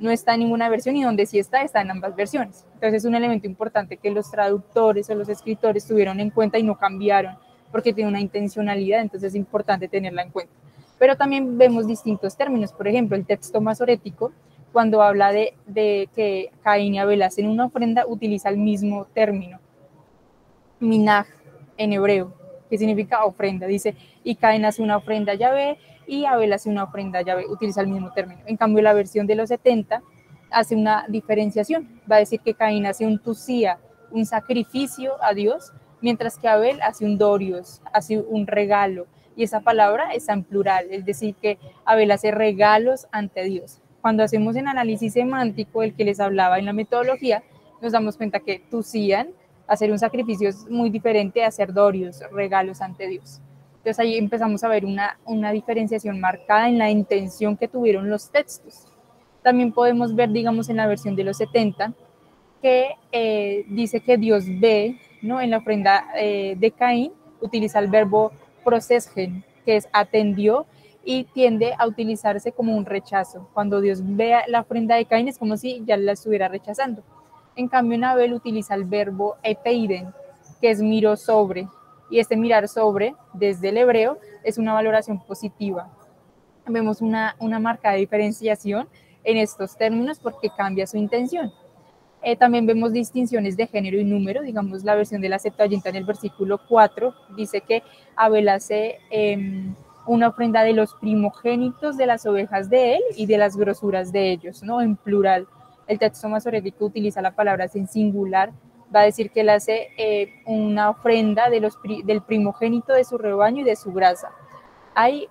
en ninguna versión, y donde sí está en ambas versiones. Entonces es un elemento importante que los traductores o los escritores tuvieron en cuenta y no cambiaron, porque tiene una intencionalidad, entonces es importante tenerla en cuenta. Pero también vemos distintos términos. Por ejemplo, el texto masorético, cuando habla de que Caín y Abel hacen una ofrenda, utiliza el mismo término, minaj, en hebreo, que significa ofrenda. Dice, y Caín hace una ofrenda a Yahvé y Abel hace una ofrenda a Yahvé, utiliza el mismo término. En cambio, la versión de los 70 hace una diferenciación. Va a decir que Caín hace un tusía, un sacrificio a Dios, mientras que Abel hace un dorios, hace un regalo. Y esa palabra está en plural, es decir, que Abel hace regalos ante Dios. Cuando hacemos el análisis semántico, el que les hablaba en la metodología, nos damos cuenta que tusían, hacer un sacrificio, es muy diferente a hacer dorios, regalos ante Dios. Entonces ahí empezamos a ver una diferenciación marcada en la intención que tuvieron los textos. También podemos ver, digamos, en la versión de los 70, que dice que Dios ve, ¿no? En la ofrenda de Caín, utiliza el verbo prosesgen, que es atendió, y tiende a utilizarse como un rechazo. Cuando Dios vea la ofrenda de Caín es como si ya la estuviera rechazando. En cambio, en Abel utiliza el verbo epeiden, que es miró sobre, y este mirar sobre, desde el hebreo, es una valoración positiva. Vemos una marcada diferenciación en estos términos porque cambia su intención. También vemos distinciones de género y número, digamos la versión de la Septuaginta en el versículo 4 dice que Abel hace una ofrenda de los primogénitos de las ovejas de él y de las grosuras de ellos, ¿no? En plural. El texto masorético utiliza la palabra en singular, va a decir que él hace una ofrenda del primogénito de su rebaño y de su grasa. Hay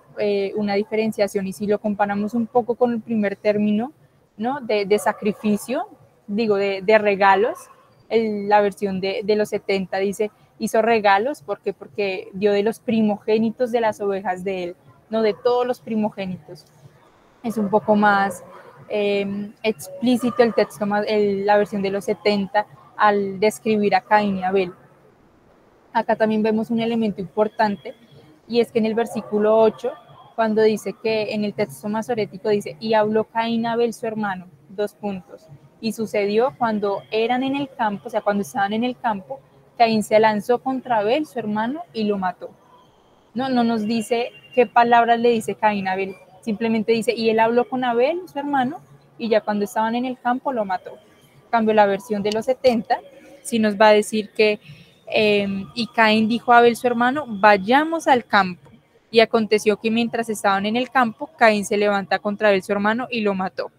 una diferenciación y si lo comparamos un poco con el primer término, ¿no? de sacrificio, digo, de regalos, la versión de los 70 dice, hizo regalos porque dio de los primogénitos de las ovejas de él, no de todos los primogénitos. Es un poco más explícito el texto, la versión de los 70 al describir a Caín y Abel. Acá también vemos un elemento importante y es que en el versículo 8, cuando dice que en el texto masorético dice, y habló Caín a Abel su hermano, : y sucedió cuando eran en el campo, o sea, cuando estaban en el campo, Caín se lanzó contra Abel, su hermano, y lo mató. No nos dice qué palabras le dice Caín a Abel, simplemente dice, y él habló con Abel, su hermano, y ya cuando estaban en el campo lo mató. En cambio, la versión de los 70 sí nos va a decir que, y Caín dijo a Abel, su hermano, vayamos al campo. Y aconteció que mientras estaban en el campo, Caín se levanta contra Abel, su hermano, y lo mató.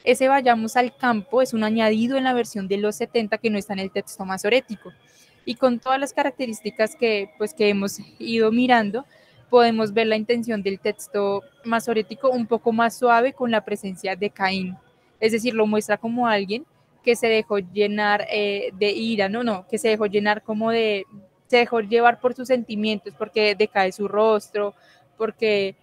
Ese vayamos al campo es un añadido en la versión de los 70 que no está en el texto masorético. Y con todas las características que hemos ido mirando, podemos ver la intención del texto masorético un poco más suave con la presencia de Caín. Es decir, lo muestra como alguien que se dejó llenar de ira, que se dejó llenar se dejó llevar por sus sentimientos, porque decae su rostro, porque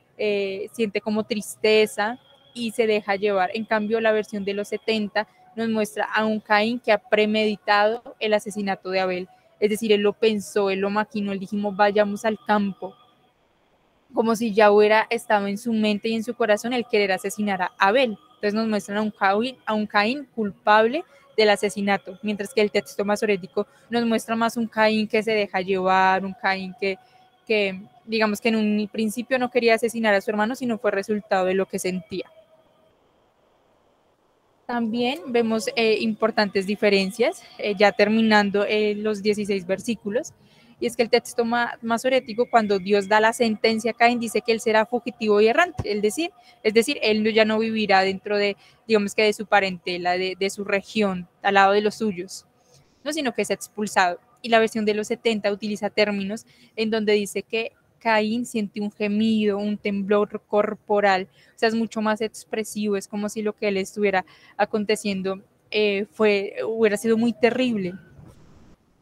siente como tristeza, y se deja llevar. En cambio, la versión de los 70 nos muestra a un Caín que ha premeditado el asesinato de Abel. Es decir, él lo pensó, él lo maquinó, él dijimos, vayamos al campo. Como si ya hubiera estado en su mente y en su corazón el querer asesinar a Abel. Entonces nos muestran a un Caín culpable del asesinato, mientras que el texto masorético nos muestra más un Caín que se deja llevar, un Caín que digamos que en un principio no quería asesinar a su hermano, sino fue resultado de lo que sentía. También vemos importantes diferencias, ya terminando los 16 versículos, y es que el texto masorético, cuando Dios da la sentencia a Caín, dice que él será fugitivo y errante, es decir, él ya no vivirá dentro de, digamos que de su parentela, de su región, al lado de los suyos, no, sino que es expulsado. Y la versión de los 70 utiliza términos en donde dice que Caín siente un gemido, un temblor corporal, o sea, es mucho más expresivo, es como si lo que le estuviera aconteciendo hubiera sido muy terrible.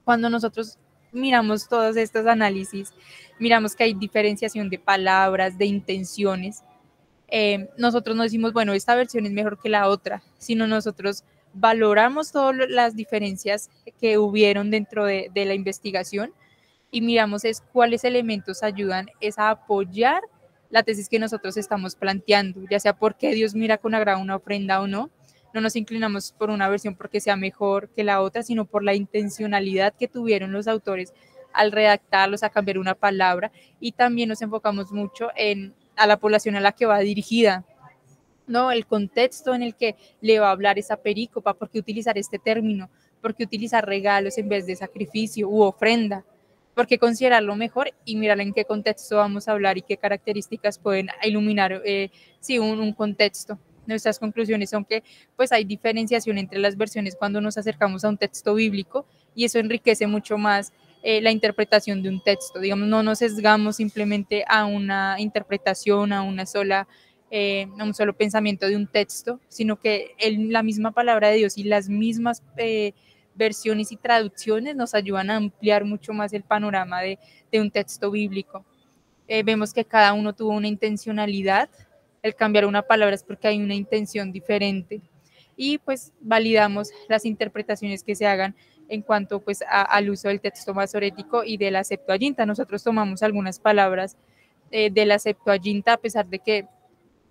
Cuando nosotros miramos todos estos análisis, miramos que hay diferenciación de palabras, de intenciones, nosotros no decimos, bueno, esta versión es mejor que la otra, sino nosotros valoramos todas las diferencias que hubieron dentro de la investigación y miramos cuáles elementos ayudan a apoyar la tesis que nosotros estamos planteando, ya sea porque Dios mira con agrado una ofrenda o no. No nos inclinamos por una versión porque sea mejor que la otra, sino por la intencionalidad que tuvieron los autores al redactarlos, a cambiar una palabra, y también nos enfocamos mucho a la población a la que va dirigida, ¿no? El contexto en el que le va a hablar esa perícopa, por qué utilizar este término, por qué utilizar regalos en vez de sacrificio u ofrenda, por qué considerarlo mejor y mirar en qué contexto vamos a hablar y qué características pueden iluminar un contexto. Nuestras conclusiones son que pues hay diferenciación entre las versiones cuando nos acercamos a un texto bíblico y eso enriquece mucho más la interpretación de un texto. Digamos, no nos sesgamos simplemente a una interpretación, a un solo pensamiento de un texto, sino que la misma palabra de Dios y las mismas versiones y traducciones nos ayudan a ampliar mucho más el panorama de un texto bíblico. Vemos que cada uno tuvo una intencionalidad, el cambiar una palabra es porque hay una intención diferente y pues validamos las interpretaciones que se hagan en cuanto pues al uso del texto masorético y de la Septuaginta. Nosotros tomamos algunas palabras de la Septuaginta, a pesar de que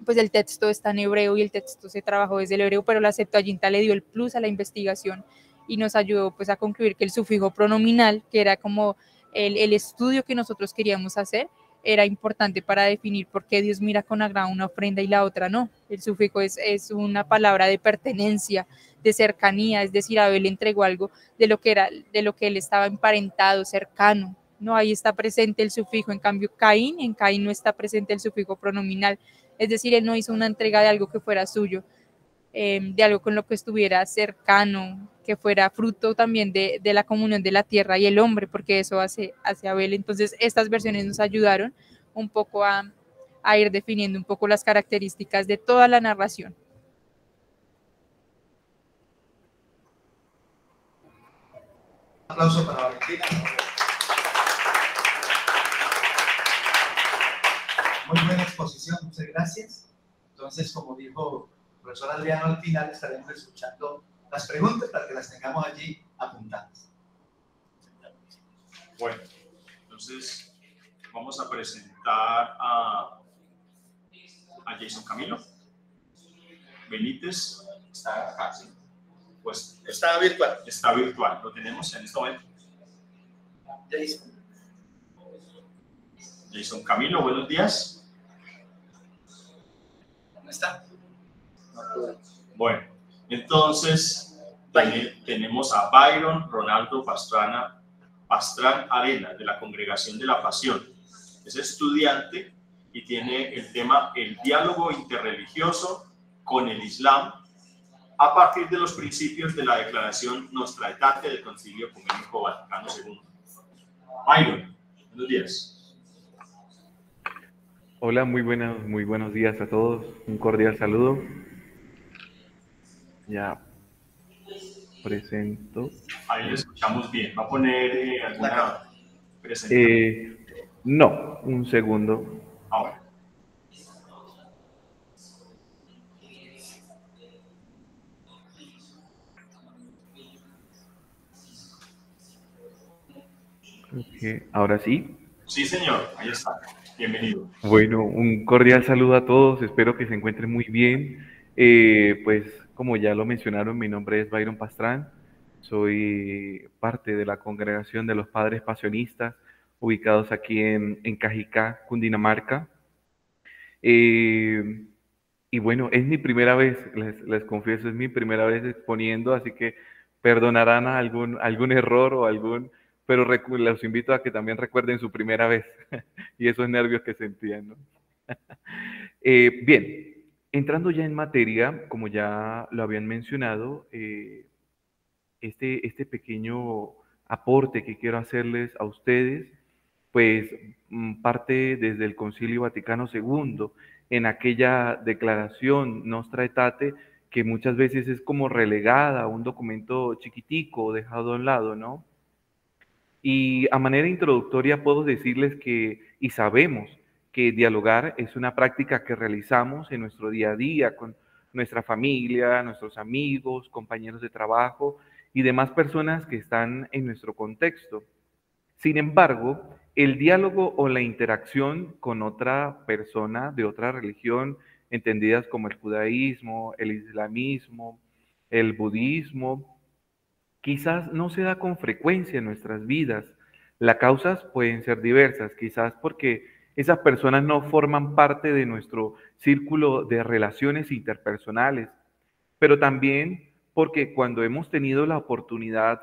pues el texto está en hebreo y el texto se trabajó desde el hebreo, pero la Septuaginta le dio el plus a la investigación y nos ayudó pues a concluir que el sufijo pronominal, que era como el estudio que nosotros queríamos hacer, era importante para definir por qué Dios mira con agrado una ofrenda y la otra no. El sufijo es una palabra de pertenencia, de cercanía, es decir, Abel entregó algo de lo que él estaba emparentado, cercano. No, ahí está presente el sufijo, en cambio en Caín no está presente el sufijo pronominal, es decir, él no hizo una entrega de algo que fuera suyo, de algo con lo que estuviera cercano, que fuera fruto también de la comunión de la tierra y el hombre, porque eso hace Abel. Entonces, estas versiones nos ayudaron un poco a ir definiendo un poco las características de toda la narración. Un aplauso para Valentina. Muy buena exposición, muchas gracias. Entonces, como dijo el profesor Adriano, al final estaremos escuchando las preguntas para que las tengamos allí apuntadas. Bueno, entonces vamos a presentar a Jason Camilo Benítez. Está acá, ¿sí? Pues Está virtual. Está virtual, lo tenemos en este momento. Jason Camilo, buenos días. ¿Dónde está? Bueno, entonces tenemos a Byron Ronaldo Pastrán Arena, de la Congregación de la Pasión. Es estudiante y tiene el tema el diálogo interreligioso con el Islam a partir de los principios de la Declaración Nostra Aetate del Concilio Ecuménico Vaticano II. Byron, buenos días. Hola, muy buenos días a todos. Un cordial saludo. Ya presento. Ahí lo escuchamos bien. ¿Va a poner alguna presentación? No, un segundo. Ahora. Okay, ahora sí. Sí, señor. Ahí está. Bienvenido. Bueno, un cordial saludo a todos. Espero que se encuentren muy bien. Pues, como ya lo mencionaron, mi nombre es Byron Pastrán. Soy parte de la Congregación de los Padres Pasionistas, ubicados aquí en Cajicá, Cundinamarca. Y bueno, es mi primera vez, les confieso, es mi primera vez exponiendo, así que perdonarán algún error o pero los invito a que también recuerden su primera vez y esos nervios que sentían, ¿no? Bien, entrando ya en materia, como ya lo habían mencionado, este pequeño aporte que quiero hacerles a ustedes, pues parte desde el Concilio Vaticano II, en aquella declaración Nostra Aetate, que muchas veces es como relegada a un documento chiquitico, dejado a un lado, ¿no? Y a manera introductoria puedo decirles que, y sabemos, que dialogar es una práctica que realizamos en nuestro día a día con nuestra familia, nuestros amigos, compañeros de trabajo y demás personas que están en nuestro contexto. Sin embargo, el diálogo o la interacción con otra persona de otra religión, entendidas como el judaísmo, el islamismo, el budismo, quizás no se da con frecuencia en nuestras vidas. Las causas pueden ser diversas, quizás porque esas personas no forman parte de nuestro círculo de relaciones interpersonales, pero también porque cuando hemos tenido la oportunidad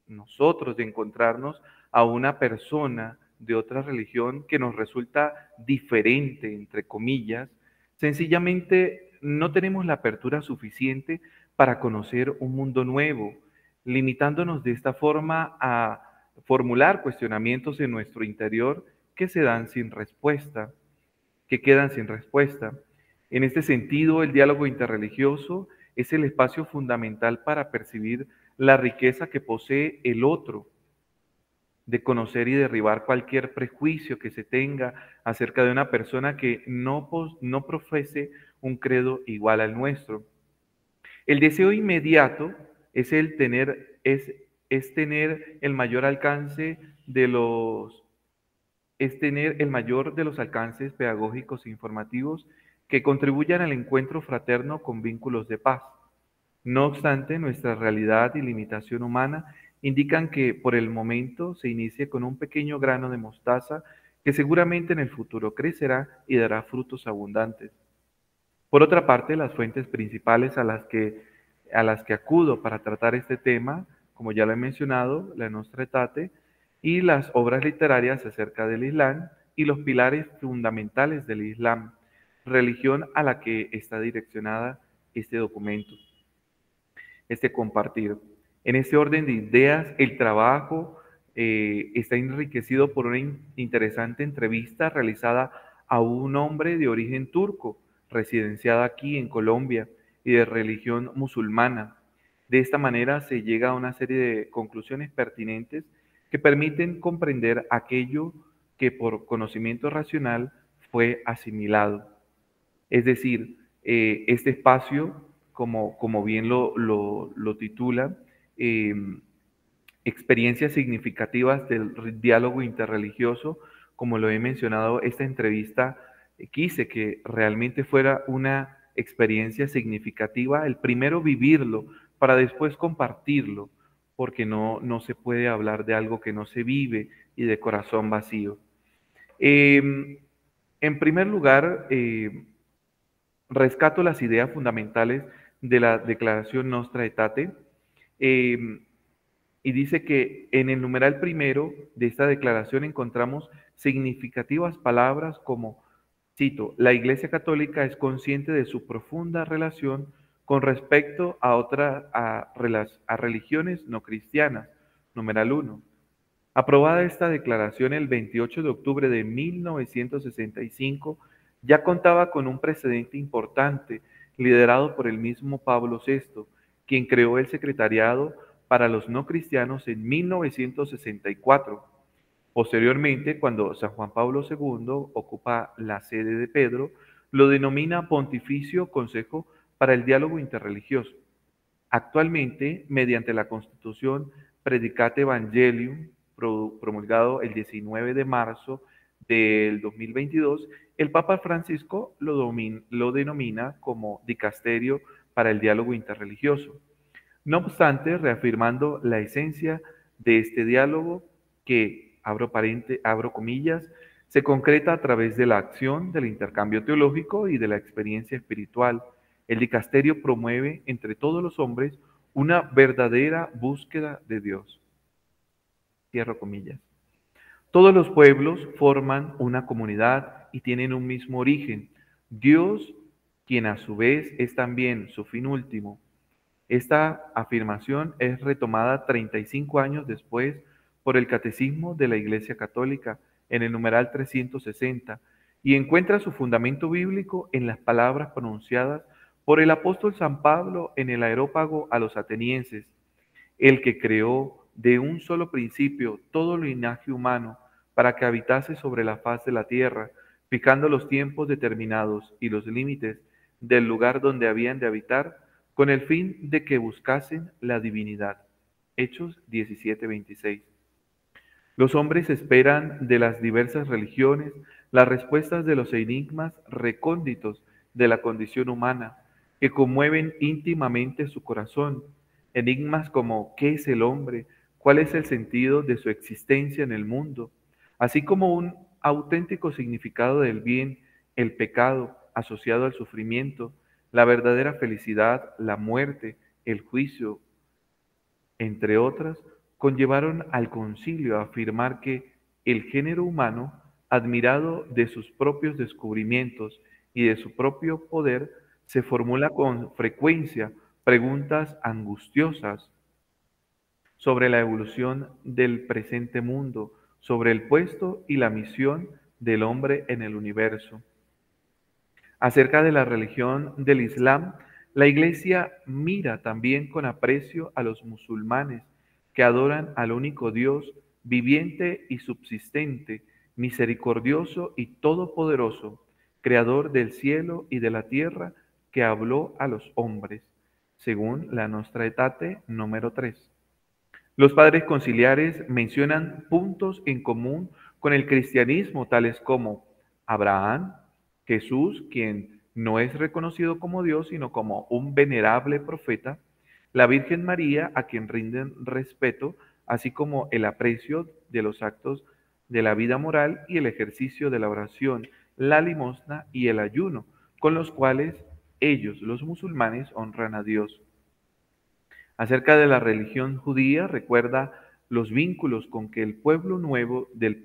nosotros de encontrarnos a una persona de otra religión que nos resulta diferente, entre comillas, sencillamente no tenemos la apertura suficiente para conocer un mundo nuevo, limitándonos de esta forma a formular cuestionamientos en nuestro interior que se dan sin respuesta, que quedan sin respuesta. En este sentido, el diálogo interreligioso es el espacio fundamental para percibir la riqueza que posee el otro, de conocer y derribar cualquier prejuicio que se tenga acerca de una persona que no profese un credo igual al nuestro. El deseo inmediato es tener el mayor alcance de los es tener el mayor de los alcances pedagógicos e informativos que contribuyan al encuentro fraterno con vínculos de paz. No obstante, nuestra realidad y limitación humana indican que por el momento se inicie con un pequeño grano de mostaza que seguramente en el futuro crecerá y dará frutos abundantes. Por otra parte, las fuentes principales a las que acudo para tratar este tema, como ya lo he mencionado, la Nostra Aetate y las obras literarias acerca del Islam y los pilares fundamentales del Islam, religión a la que está direccionada este documento, este compartir. En este orden de ideas, el trabajo está enriquecido por una interesante entrevista realizada a un hombre de origen turco, residenciado aquí en Colombia y de religión musulmana. De esta manera se llega a una serie de conclusiones pertinentes que permiten comprender aquello que por conocimiento racional fue asimilado. Es decir, este espacio, como bien lo titula, experiencias significativas del diálogo interreligioso, como lo he mencionado, esta entrevista quise que realmente fuera una experiencia significativa, el primero vivirlo para después compartirlo, porque no se puede hablar de algo que no se vive y de corazón vacío. En primer lugar, rescato las ideas fundamentales de la Declaración Nostra Aetate, y dice que en el numeral primero de esta declaración encontramos significativas palabras como, cito, la Iglesia Católica es consciente de su profunda relación con respecto a religiones no cristianas, numeral 1. Aprobada esta declaración el 28 de octubre de 1965, ya contaba con un precedente importante liderado por el mismo Pablo VI, quien creó el Secretariado para los no cristianos en 1964. Posteriormente, cuando San Juan Pablo II ocupa la sede de Pedro, lo denomina Pontificio Consejo para el Diálogo Interreligioso. Actualmente, mediante la Constitución Predicate Evangelium, promulgado el 19 de marzo del 2022, el Papa Francisco lo denomina como Dicasterio para el Diálogo Interreligioso. No obstante, reafirmando la esencia de este diálogo que, abro comillas, se concreta a través de la acción, del intercambio teológico y de la experiencia espiritual. El dicasterio promueve entre todos los hombres una verdadera búsqueda de Dios. Cierro comillas. Todos los pueblos forman una comunidad y tienen un mismo origen. Dios, quien a su vez es también su fin último. Esta afirmación es retomada 35 años después por el Catecismo de la Iglesia Católica en el numeral 360 y encuentra su fundamento bíblico en las palabras pronunciadas por el apóstol San Pablo en el Areópago a los atenienses: el que creó de un solo principio todo linaje humano para que habitase sobre la faz de la tierra, fijando los tiempos determinados y los límites del lugar donde habían de habitar, con el fin de que buscasen la divinidad. Hechos 17:26. Los hombres esperan de las diversas religiones las respuestas de los enigmas recónditos de la condición humana, que conmueven íntimamente su corazón. Enigmas como ¿qué es el hombre? ¿Cuál es el sentido de su existencia en el mundo? Así como un auténtico significado del bien, el pecado asociado al sufrimiento, la verdadera felicidad, la muerte, el juicio, entre otras, conllevaron al concilio a afirmar que el género humano, admirado de sus propios descubrimientos y de su propio poder, se formula con frecuencia preguntas angustiosas sobre la evolución del presente mundo, sobre el puesto y la misión del hombre en el universo. Acerca de la religión del Islam, la Iglesia mira también con aprecio a los musulmanes que adoran al único Dios viviente y subsistente, misericordioso y todopoderoso, creador del cielo y de la tierra, que habló a los hombres, según la Nostra Aetate número 3. Los padres conciliares mencionan puntos en común con el cristianismo, tales como Abraham, Jesús, quien no es reconocido como Dios, sino como un venerable profeta, la Virgen María, a quien rinden respeto, así como el aprecio de los actos de la vida moral y el ejercicio de la oración, la limosna y el ayuno, con los cuales ellos, los musulmanes, honran a Dios. Acerca de la religión judía, recuerda los vínculos con que el pueblo nuevo del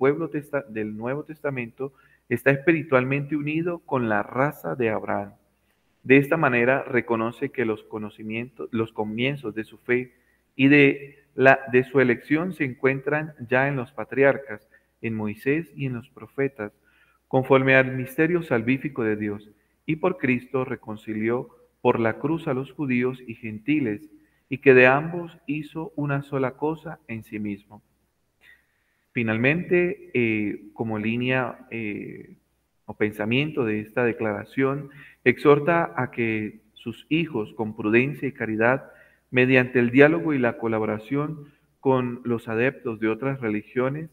Nuevo Testamento está espiritualmente unido con la raza de Abraham. De esta manera reconoce que los comienzos de su fe y de su elección se encuentran ya en los patriarcas, en Moisés y en los profetas, conforme al misterio salvífico de Dios, y por Cristo reconcilió por la cruz a los judíos y gentiles, y que de ambos hizo una sola cosa en sí mismo. Finalmente, como línea o pensamiento de esta declaración, exhorta a que sus hijos, con prudencia y caridad, mediante el diálogo y la colaboración con los adeptos de otras religiones,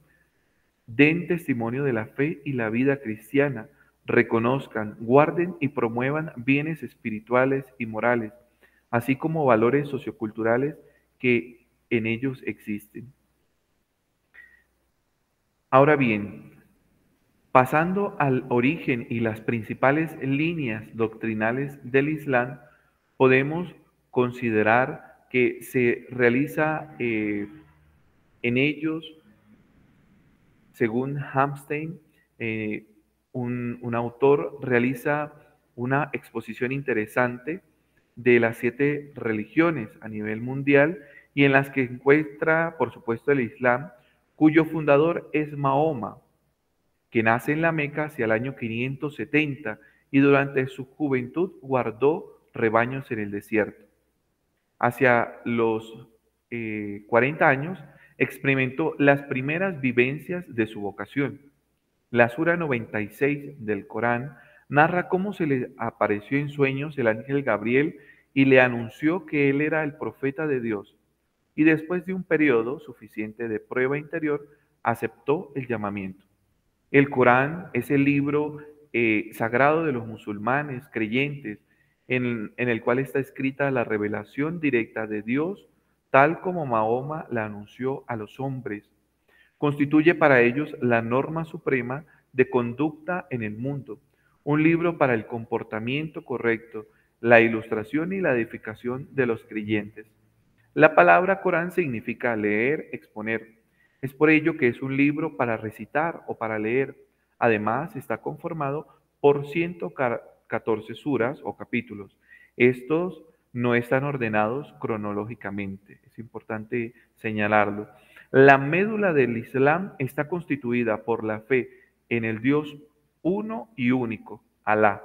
den testimonio de la fe y la vida cristiana, reconozcan, guarden y promuevan bienes espirituales y morales, así como valores socioculturales que en ellos existen. Ahora bien, pasando al origen y las principales líneas doctrinales del Islam, podemos considerar que se realiza en ellos, según Hamstein, un autor realiza una exposición interesante de las 7 religiones a nivel mundial y en las que encuentra, por supuesto, el Islam, cuyo fundador es Mahoma, que nace en la Meca hacia el año 570 y durante su juventud guardó rebaños en el desierto. Hacia los 40 años experimentó las primeras vivencias de su vocación. La Sura 96 del Corán narra cómo se le apareció en sueños el ángel Gabriel y le anunció que él era el profeta de Dios. Y después de un periodo suficiente de prueba interior, aceptó el llamamiento. El Corán es el libro sagrado de los musulmanes creyentes, en el cual está escrita la revelación directa de Dios, tal como Mahoma la anunció a los hombres. Constituye para ellos la norma suprema de conducta en el mundo, un libro para el comportamiento correcto, la ilustración y la edificación de los creyentes. La palabra Corán significa leer, exponer. Es por ello que es un libro para recitar o para leer. Además, está conformado por 114 suras o capítulos. Estos no están ordenados cronológicamente. Es importante señalarlo. La médula del Islam está constituida por la fe en el Dios uno y único, Alá.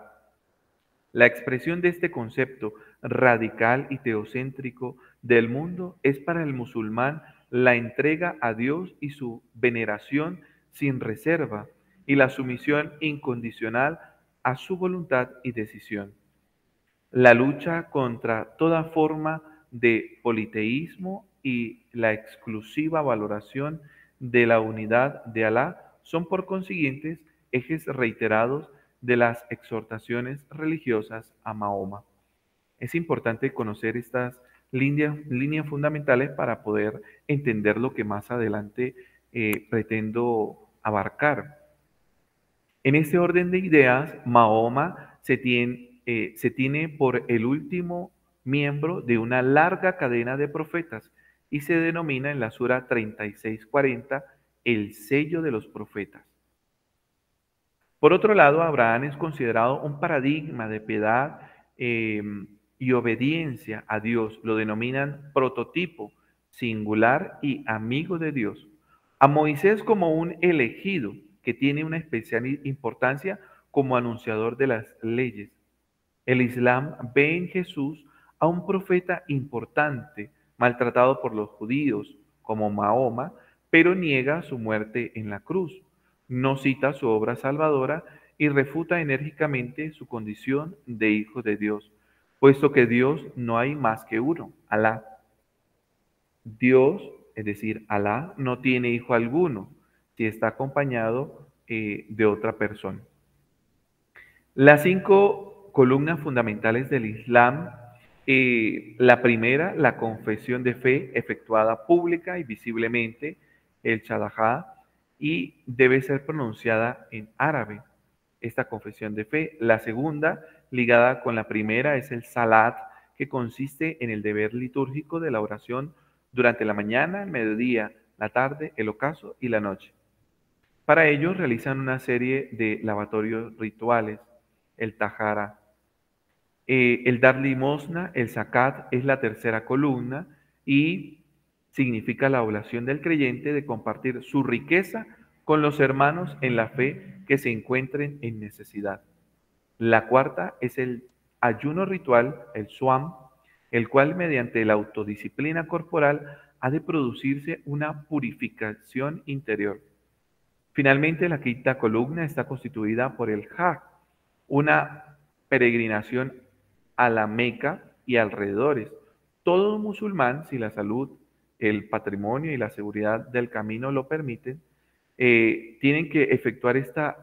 La expresión de este concepto radical y teocéntrico del mundo es para el musulmán la entrega a Dios y su veneración sin reserva y la sumisión incondicional a su voluntad y decisión. La lucha contra toda forma de politeísmo y la exclusiva valoración de la unidad de Alá son por consiguientes ejes reiterados de las exhortaciones religiosas a Mahoma. Es importante conocer estas líneas fundamentales para poder entender lo que más adelante pretendo abarcar. En este orden de ideas, Mahoma se tiene por el último miembro de una larga cadena de profetas y se denomina en la Sura 36:40 el sello de los profetas. Por otro lado, Abraham es considerado un paradigma de piedad y obediencia a Dios. Lo denominan prototipo, singular y amigo de Dios. A Moisés como un elegido que tiene una especial importancia como anunciador de las leyes. El Islam ve en Jesús a un profeta importante, maltratado por los judíos, como Mahoma, pero niega su muerte en la cruz. No cita su obra salvadora y refuta enérgicamente su condición de hijo de Dios, puesto que Dios no hay más que uno, Alá. Dios, es decir, Alá, no tiene hijo alguno, si está acompañado de otra persona. Las 5 columnas fundamentales del Islam. La primera, la confesión de fe efectuada pública y visiblemente, el shahada, y debe ser pronunciada en árabe, esta confesión de fe. La segunda, ligada con la primera, es el salat, que consiste en el deber litúrgico de la oración durante la mañana, el mediodía, la tarde, el ocaso y la noche. Para ello realizan una serie de lavatorios rituales, el tahara. El dar limosna, el zakat, es la tercera columna y significa la obligación del creyente de compartir su riqueza con los hermanos en la fe que se encuentren en necesidad. La cuarta es el ayuno ritual, el swam, el cual mediante la autodisciplina corporal ha de producirse una purificación interior. Finalmente, la quinta columna está constituida por el Hajj, una peregrinación a la Meca y alrededores. Todo musulmán, si la salud, el patrimonio y la seguridad del camino lo permiten, tienen que efectuar esta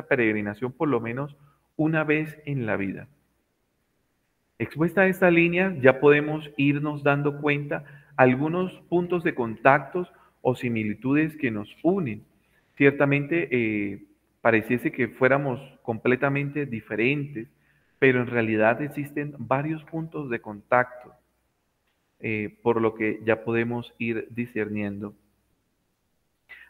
peregrinación por lo menos una vez en la vida. Expuesta a esta línea, ya podemos irnos dando cuenta algunos puntos de contactos o similitudes que nos unen. Ciertamente pareciese que fuéramos completamente diferentes, pero en realidad existen varios puntos de contacto, por lo que ya podemos ir discerniendo.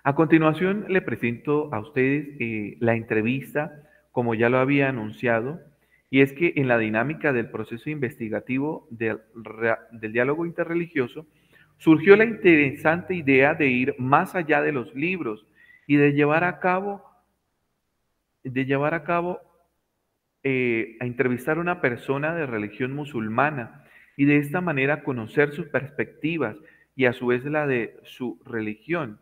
A continuación le presento a ustedes la entrevista, como ya lo había anunciado, y es que en la dinámica del proceso investigativo del diálogo interreligioso surgió la interesante idea de ir más allá de los libros y de llevar a cabo a entrevistar a una persona de religión musulmana y de esta manera conocer sus perspectivas y a su vez la de su religión.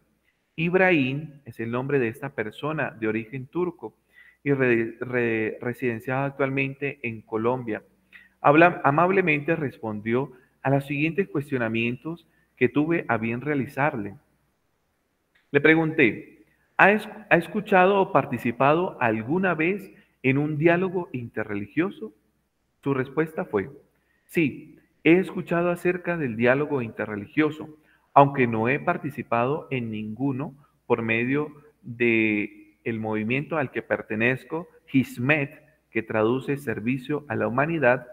Ibrahim es el nombre de esta persona de origen turco y residenciado actualmente en Colombia. Amablemente respondió a los siguientes cuestionamientos que tuve a bien realizarle. Le pregunté, ¿ha escuchado o participado alguna vez en un diálogo interreligioso? Su respuesta fue, sí, he escuchado acerca del diálogo interreligioso, aunque no he participado en ninguno por medio del movimiento al que pertenezco, Hizmet, que traduce servicio a la humanidad.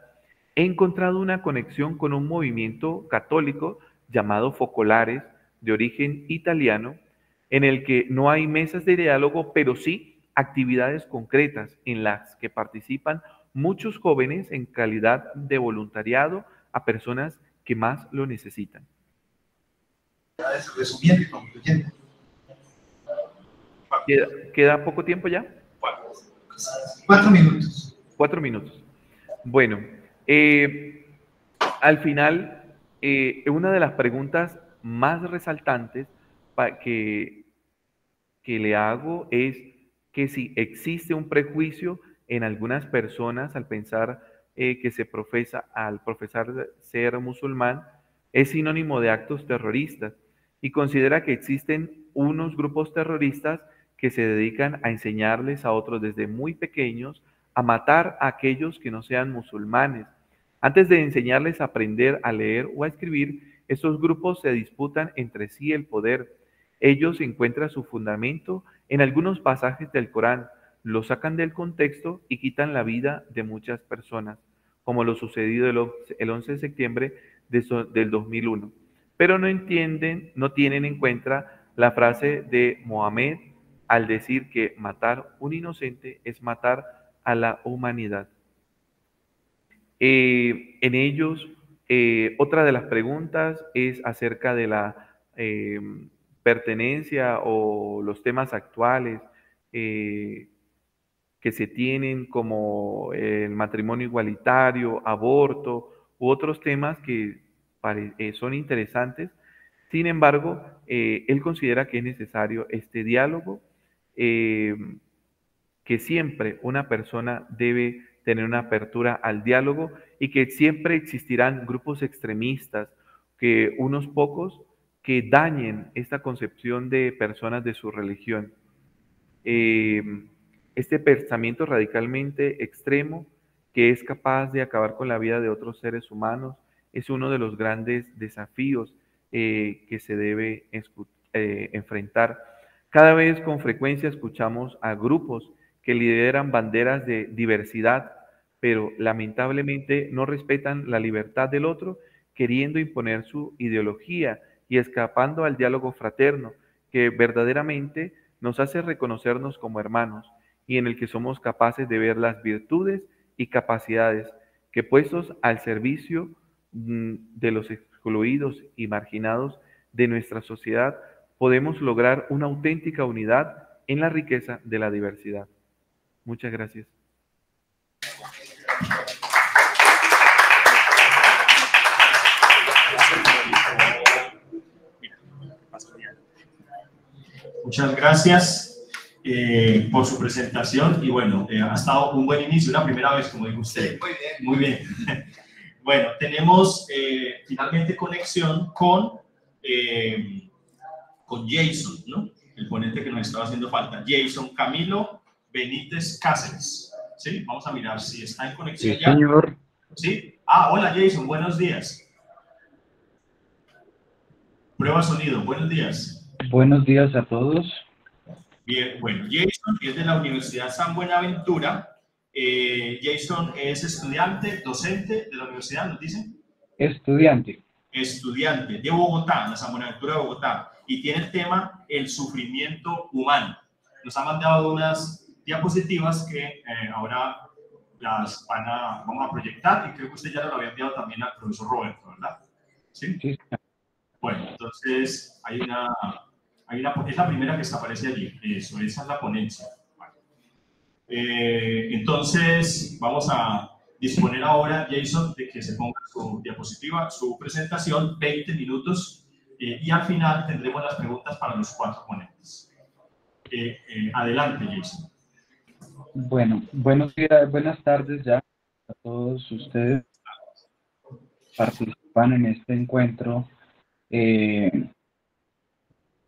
He encontrado una conexión con un movimiento católico llamado Focolares, de origen italiano, en el que no hay mesas de diálogo, pero sí actividades concretas en las que participan muchos jóvenes en calidad de voluntariado a personas que más lo necesitan. Resumiendo y concluyendo. ¿Queda poco tiempo ya? 4 minutos. 4 minutos. Bueno, al final, una de las preguntas más resaltantes que le hago es que si existe un prejuicio en algunas personas al pensar que al profesar ser musulmán, es sinónimo de actos terroristas y considera que existen unos grupos terroristas que se dedican a enseñarles a otros desde muy pequeños a matar a aquellos que no sean musulmanes. Antes de enseñarles a aprender a leer o a escribir, estos grupos se disputan entre sí el poder. Ellos encuentran su fundamento en algunos pasajes del Corán, lo sacan del contexto y quitan la vida de muchas personas, como lo sucedido el 11 de septiembre del 2001. Pero no tienen en cuenta la frase de Mohamed al decir que matar un inocente es matar a la humanidad. En ellos, otra de las preguntas es acerca de la pertenencia o los temas actuales que se tienen, como el matrimonio igualitario, aborto u otros temas que son interesantes. Sin embargo, él considera que es necesario este diálogo, que siempre una persona debe tener una apertura al diálogo y que siempre existirán grupos extremistas, que unos pocos que dañen esta concepción de personas de su religión. Este pensamiento radicalmente extremo que es capaz de acabar con la vida de otros seres humanos es uno de los grandes desafíos que se debe enfrentar. Cada vez con frecuencia escuchamos a grupos que lideran banderas de diversidad, pero lamentablemente no respetan la libertad del otro, queriendo imponer su ideología y escapando al diálogo fraterno que verdaderamente nos hace reconocernos como hermanos y en el que somos capaces de ver las virtudes y capacidades que, puestos al servicio de los excluidos y marginados de nuestra sociedad, podemos lograr una auténtica unidad en la riqueza de la diversidad. Muchas gracias. Muchas gracias por su presentación y bueno, ha estado un buen inicio, una primera vez, como dijo usted. Sí, muy bien. Muy bien. Bueno, tenemos finalmente conexión con Jason, ¿no? El ponente que nos estaba haciendo falta. Jason Camilo Benítez Cáceres. ¿Sí? Vamos a mirar si está en conexión sí, ya. Señor. ¿Sí? Ah, hola Jason, buenos días. Prueba sonido, buenos días. Buenos días a todos. Bien, bueno, Jason es de la Universidad San Buenaventura. Jason es estudiante, docente de la universidad, ¿nos dicen? Estudiante. Estudiante de Bogotá, la San Buenaventura de Bogotá, y tiene el tema el sufrimiento humano. Nos ha mandado unas diapositivas que ahora las vamos a proyectar, y creo que usted ya lo había enviado también al profesor Roberto, ¿verdad? Sí. Sí. Bueno, entonces es la primera que se aparece allí. Eso, esa es la ponencia. Vale. Entonces vamos a disponer ahora, Jason, de que se ponga su diapositiva, su presentación, 20 minutos, y al final tendremos las preguntas para los 4 ponentes. Adelante, Jason. Bueno, buenos días, buenas tardes ya a todos ustedes que participan en este encuentro de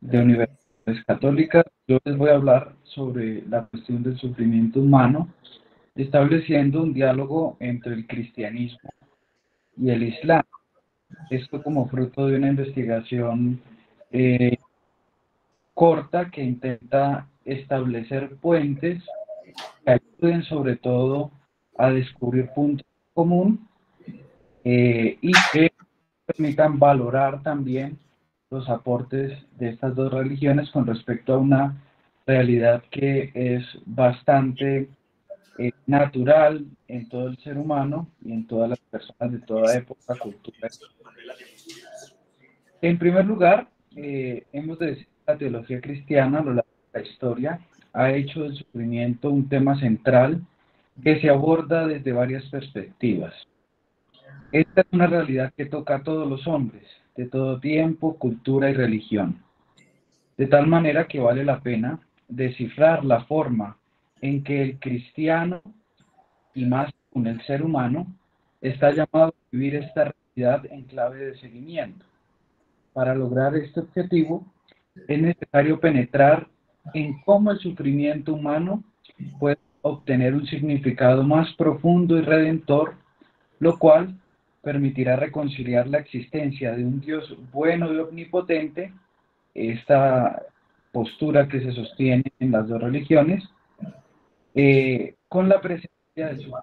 universidades católicas. Yo les voy a hablar sobre la cuestión del sufrimiento humano, estableciendo un diálogo entre el cristianismo y el islam. Esto como fruto de una investigación corta que intenta establecer puentes que ayuden sobre todo a descubrir puntos en común y que permitan valorar también los aportes de estas dos religiones con respecto a una realidad que es bastante natural en todo el ser humano y en todas las personas de toda época, cultura. En primer lugar, hemos de decir que la teología cristiana a lo largo de la historia ha hecho del sufrimiento un tema central que se aborda desde varias perspectivas. Esta es una realidad que toca a todos los hombres, de todo tiempo, cultura y religión. De tal manera que vale la pena descifrar la forma en que el cristiano, y más con el ser humano, está llamado a vivir esta realidad en clave de seguimiento. Para lograr este objetivo, es necesario penetrar en cómo el sufrimiento humano puede obtener un significado más profundo y redentor, lo cual permitirá reconciliar la existencia de un Dios bueno y omnipotente, esta postura que se sostiene en las dos religiones, con la presencia de su.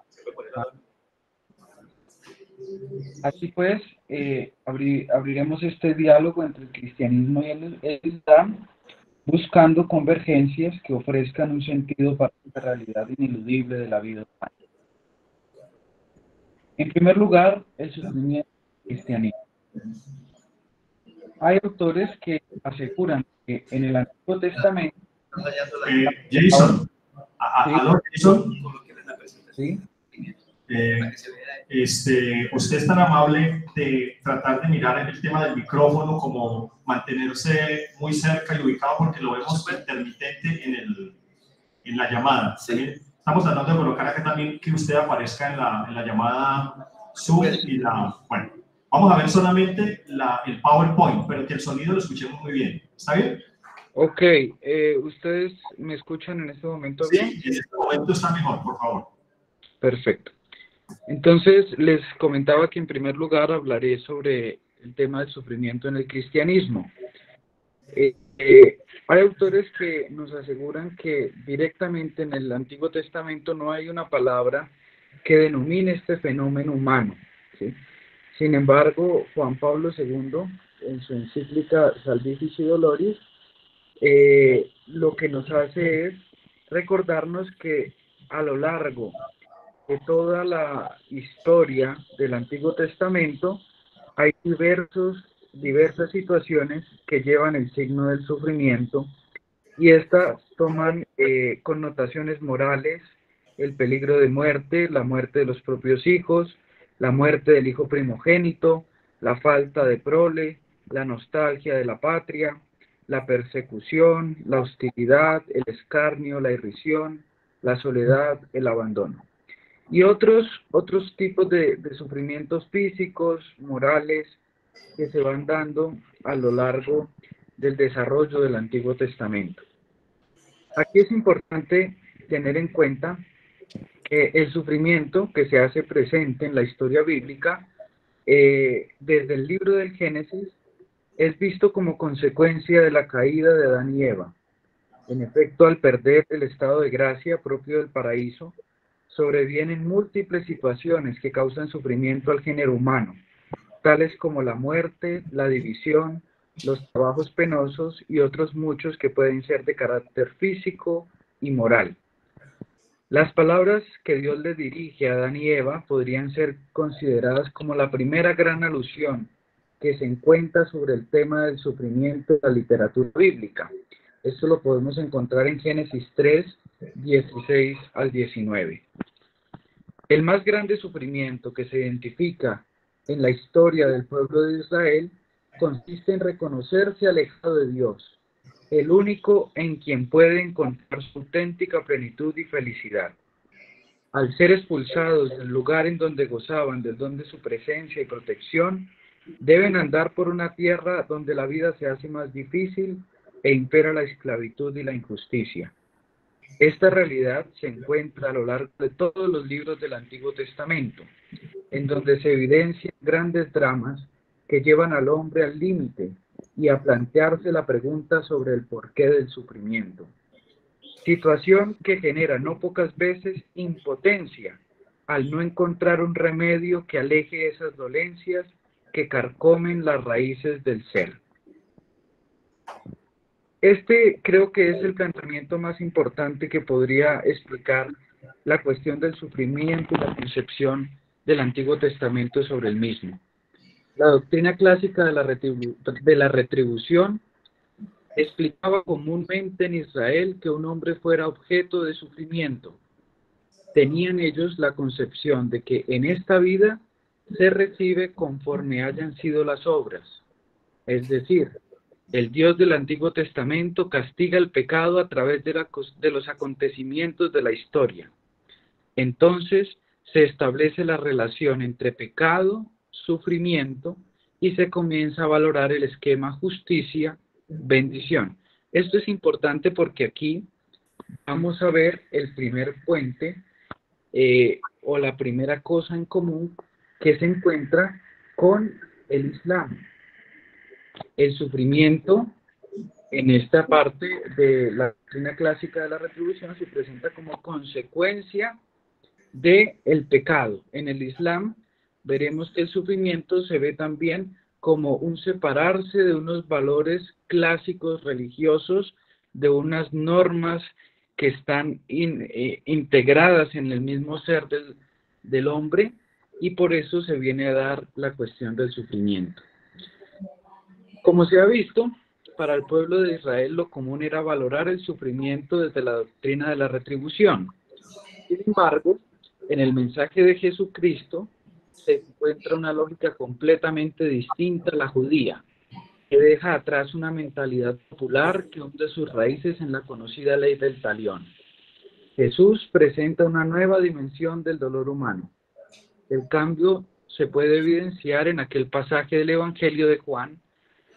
Así pues, abriremos este diálogo entre el cristianismo y el islam, buscando convergencias que ofrezcan un sentido para la realidad ineludible de la vida humana. En primer lugar, el sufrimiento cristianismo. Hay autores que aseguran que en el Antiguo Testamento... Jason, Jason. ¿Sí? Usted es tan amable de tratar de mirar en el tema del micrófono, como mantenerse muy cerca y ubicado, porque lo vemos intermitente en la llamada. ¿Sí? Estamos tratando de colocar acá también que usted aparezca en la llamada Zoom y la... Bueno, Vamos a ver solamente el PowerPoint, pero que el sonido lo escuchemos muy bien. ¿Está bien? Ok, ¿ustedes me escuchan en este momento bien? Sí, en este momento está mejor, por favor. Perfecto. Entonces, les comentaba que en primer lugar hablaré sobre el tema del sufrimiento en el cristianismo. Hay autores que nos aseguran que directamente en el Antiguo Testamento no hay una palabra que denomine este fenómeno humano, ¿sí? Sin embargo, Juan Pablo II, en su encíclica Salvifici Doloris, lo que nos hace es recordarnos que a lo largo de toda la historia del Antiguo Testamento hay diversas situaciones que llevan el signo del sufrimiento y estas toman connotaciones morales, el peligro de muerte, la muerte de los propios hijos, la muerte del hijo primogénito, la falta de prole, la nostalgia de la patria, la persecución, la hostilidad, el escarnio, la irrisión, la soledad, el abandono. Y otros tipos de sufrimientos físicos, morales, que se van dando a lo largo del desarrollo del Antiguo Testamento. Aquí es importante tener en cuenta que el sufrimiento que se hace presente en la historia bíblica, desde el libro del Génesis, es visto como consecuencia de la caída de Adán y Eva. En efecto, al perder el estado de gracia propio del paraíso, sobrevienen múltiples situaciones que causan sufrimiento al género humano, tales como la muerte, la división, los trabajos penosos y otros muchos que pueden ser de carácter físico y moral. Las palabras que Dios le dirige a Adán y Eva podrían ser consideradas como la primera gran alusión que se encuentra sobre el tema del sufrimiento en la literatura bíblica. Esto lo podemos encontrar en Génesis 3, 16 al 19. El más grande sufrimiento que se identifica en la historia del pueblo de Israel consiste en reconocerse alejado de Dios, el único en quien puede encontrar su auténtica plenitud y felicidad. Al ser expulsados del lugar en donde gozaban del don de su presencia y protección, deben andar por una tierra donde la vida se hace más difícil e impera la esclavitud y la injusticia. Esta realidad se encuentra a lo largo de todos los libros del Antiguo Testamento, en donde se evidencian grandes dramas que llevan al hombre al límite y a plantearse la pregunta sobre el porqué del sufrimiento. Situación que genera no pocas veces impotencia al no encontrar un remedio que aleje esas dolencias que carcomen las raíces del ser. Este creo que es el planteamiento más importante que podría explicar la cuestión del sufrimiento y la concepción del Antiguo Testamento sobre el mismo. La doctrina clásica de la retribución explicaba comúnmente en Israel que un hombre fuera objeto de sufrimiento. Tenían ellos la concepción de que en esta vida se recibe conforme hayan sido las obras. Es decir, el Dios del Antiguo Testamento castiga el pecado a través de los acontecimientos de la historia. Entonces se establece la relación entre pecado, sufrimiento, y se comienza a valorar el esquema justicia, bendición. Esto es importante porque aquí vamos a ver el primer puente o la primera cosa en común que se encuentra con el Islam. El sufrimiento en esta parte de la doctrina clásica de la retribución se presenta como consecuencia del pecado. En el Islam veremos que el sufrimiento se ve también como un separarse de unos valores clásicos religiosos, de unas normas que están integradas en el mismo ser del hombre, y por eso se viene a dar la cuestión del sufrimiento. Como se ha visto, para el pueblo de Israel lo común era valorar el sufrimiento desde la doctrina de la retribución. Sin embargo, en el mensaje de Jesucristo se encuentra una lógica completamente distinta a la judía, que deja atrás una mentalidad popular que hunde sus raíces en la conocida ley del talión. Jesús presenta una nueva dimensión del dolor humano. El cambio se puede evidenciar en aquel pasaje del Evangelio de Juan,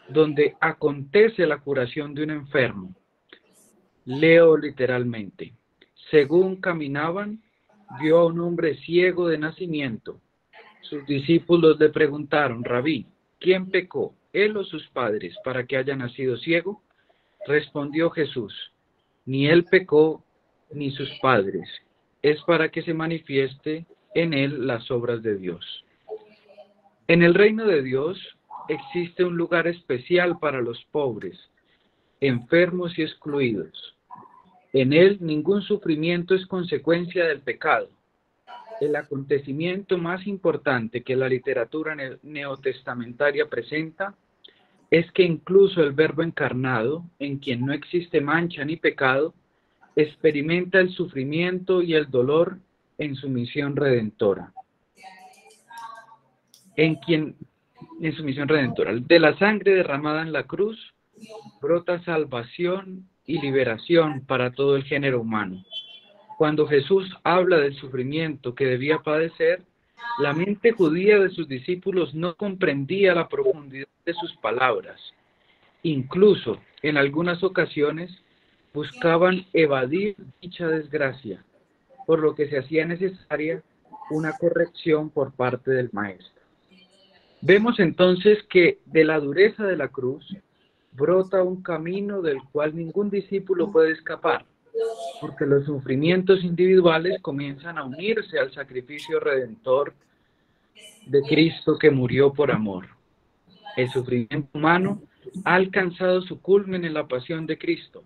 donde acontece la curación de un enfermo. Leo literalmente: según caminaban, vio a un hombre ciego de nacimiento. Sus discípulos le preguntaron: Rabí, ¿quién pecó, él o sus padres, para que haya nacido ciego? Respondió Jesús: ni él pecó, ni sus padres. Es para que se manifieste en él las obras de Dios. En el reino de Dios existe un lugar especial para los pobres, enfermos y excluidos. En él ningún sufrimiento es consecuencia del pecado. El acontecimiento más importante que la literatura neotestamentaria presenta es que incluso el Verbo encarnado, en quien no existe mancha ni pecado, experimenta el sufrimiento y el dolor en su misión redentora. En su misión redentora. De la sangre derramada en la cruz brota salvación y liberación para todo el género humano. Cuando Jesús habla del sufrimiento que debía padecer, la mente judía de sus discípulos no comprendía la profundidad de sus palabras. Incluso, en algunas ocasiones, buscaban evadir dicha desgracia, por lo que se hacía necesaria una corrección por parte del Maestro. Vemos entonces que de la dureza de la cruz brota un camino del cual ningún discípulo puede escapar, porque los sufrimientos individuales comienzan a unirse al sacrificio redentor de Cristo que murió por amor. El sufrimiento humano ha alcanzado su culmen en la pasión de Cristo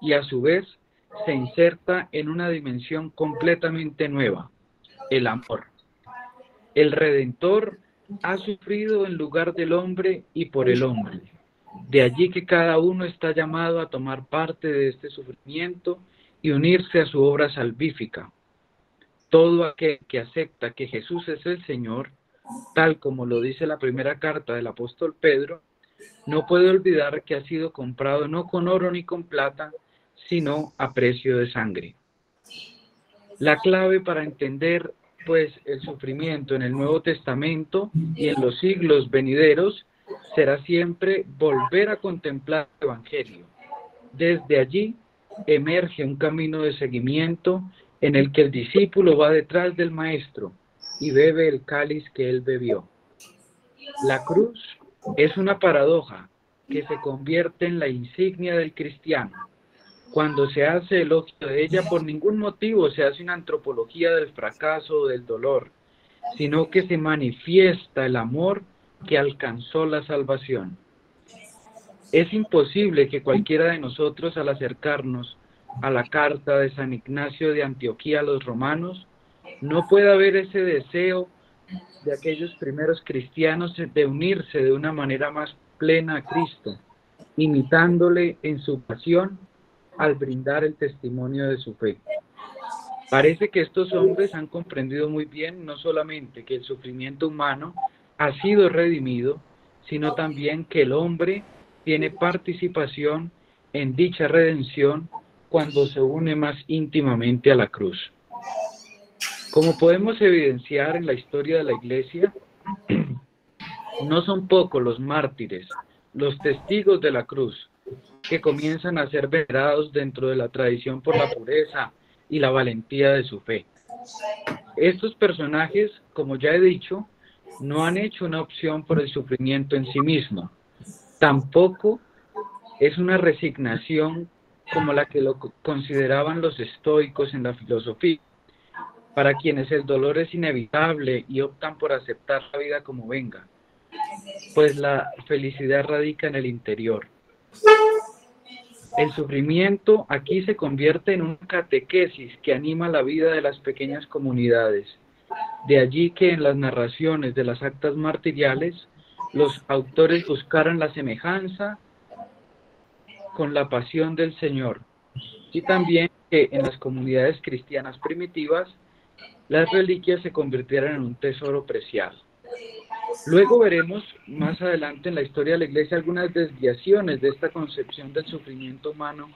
y a su vez se inserta en una dimensión completamente nueva, el amor. El Redentor ha sufrido en lugar del hombre y por el hombre. De allí que cada uno está llamado a tomar parte de este sufrimiento y unirse a su obra salvífica. Todo aquel que acepta que Jesús es el Señor, tal como lo dice la primera carta del apóstol Pedro, no puede olvidar que ha sido comprado no con oro ni con plata, sino a precio de sangre. La clave para entender, pues, el sufrimiento en el Nuevo Testamento y en los siglos venideros será siempre volver a contemplar el Evangelio. Desde allí emerge un camino de seguimiento en el que el discípulo va detrás del Maestro y bebe el cáliz que él bebió. La cruz es una paradoja que se convierte en la insignia del cristiano. Cuando se hace elogio de ella, por ningún motivo se hace una antropología del fracaso o del dolor, sino que se manifiesta el amor que alcanzó la salvación. Es imposible que cualquiera de nosotros, al acercarnos a la carta de San Ignacio de Antioquía a los romanos, no pueda ver ese deseo de aquellos primeros cristianos de unirse de una manera más plena a Cristo, imitándole en su pasión al brindar el testimonio de su fe. Parece que estos hombres han comprendido muy bien no solamente que el sufrimiento humano ha sido redimido, sino también que el hombre tiene participación en dicha redención cuando se une más íntimamente a la cruz. Como podemos evidenciar en la historia de la Iglesia, no son pocos los mártires, los testigos de la cruz, que comienzan a ser venerados dentro de la tradición por la pureza y la valentía de su fe. Estos personajes, como ya he dicho, no han hecho una opción por el sufrimiento en sí mismo. Tampoco es una resignación como la que lo consideraban los estoicos en la filosofía, para quienes el dolor es inevitable y optan por aceptar la vida como venga, pues la felicidad radica en el interior. El sufrimiento aquí se convierte en una catequesis que anima la vida de las pequeñas comunidades. De allí que en las narraciones de las actas martiriales, los autores buscaran la semejanza con la pasión del Señor, y también que en las comunidades cristianas primitivas, las reliquias se convirtieran en un tesoro preciado. Luego veremos más adelante en la historia de la Iglesia algunas desviaciones de esta concepción del sufrimiento humano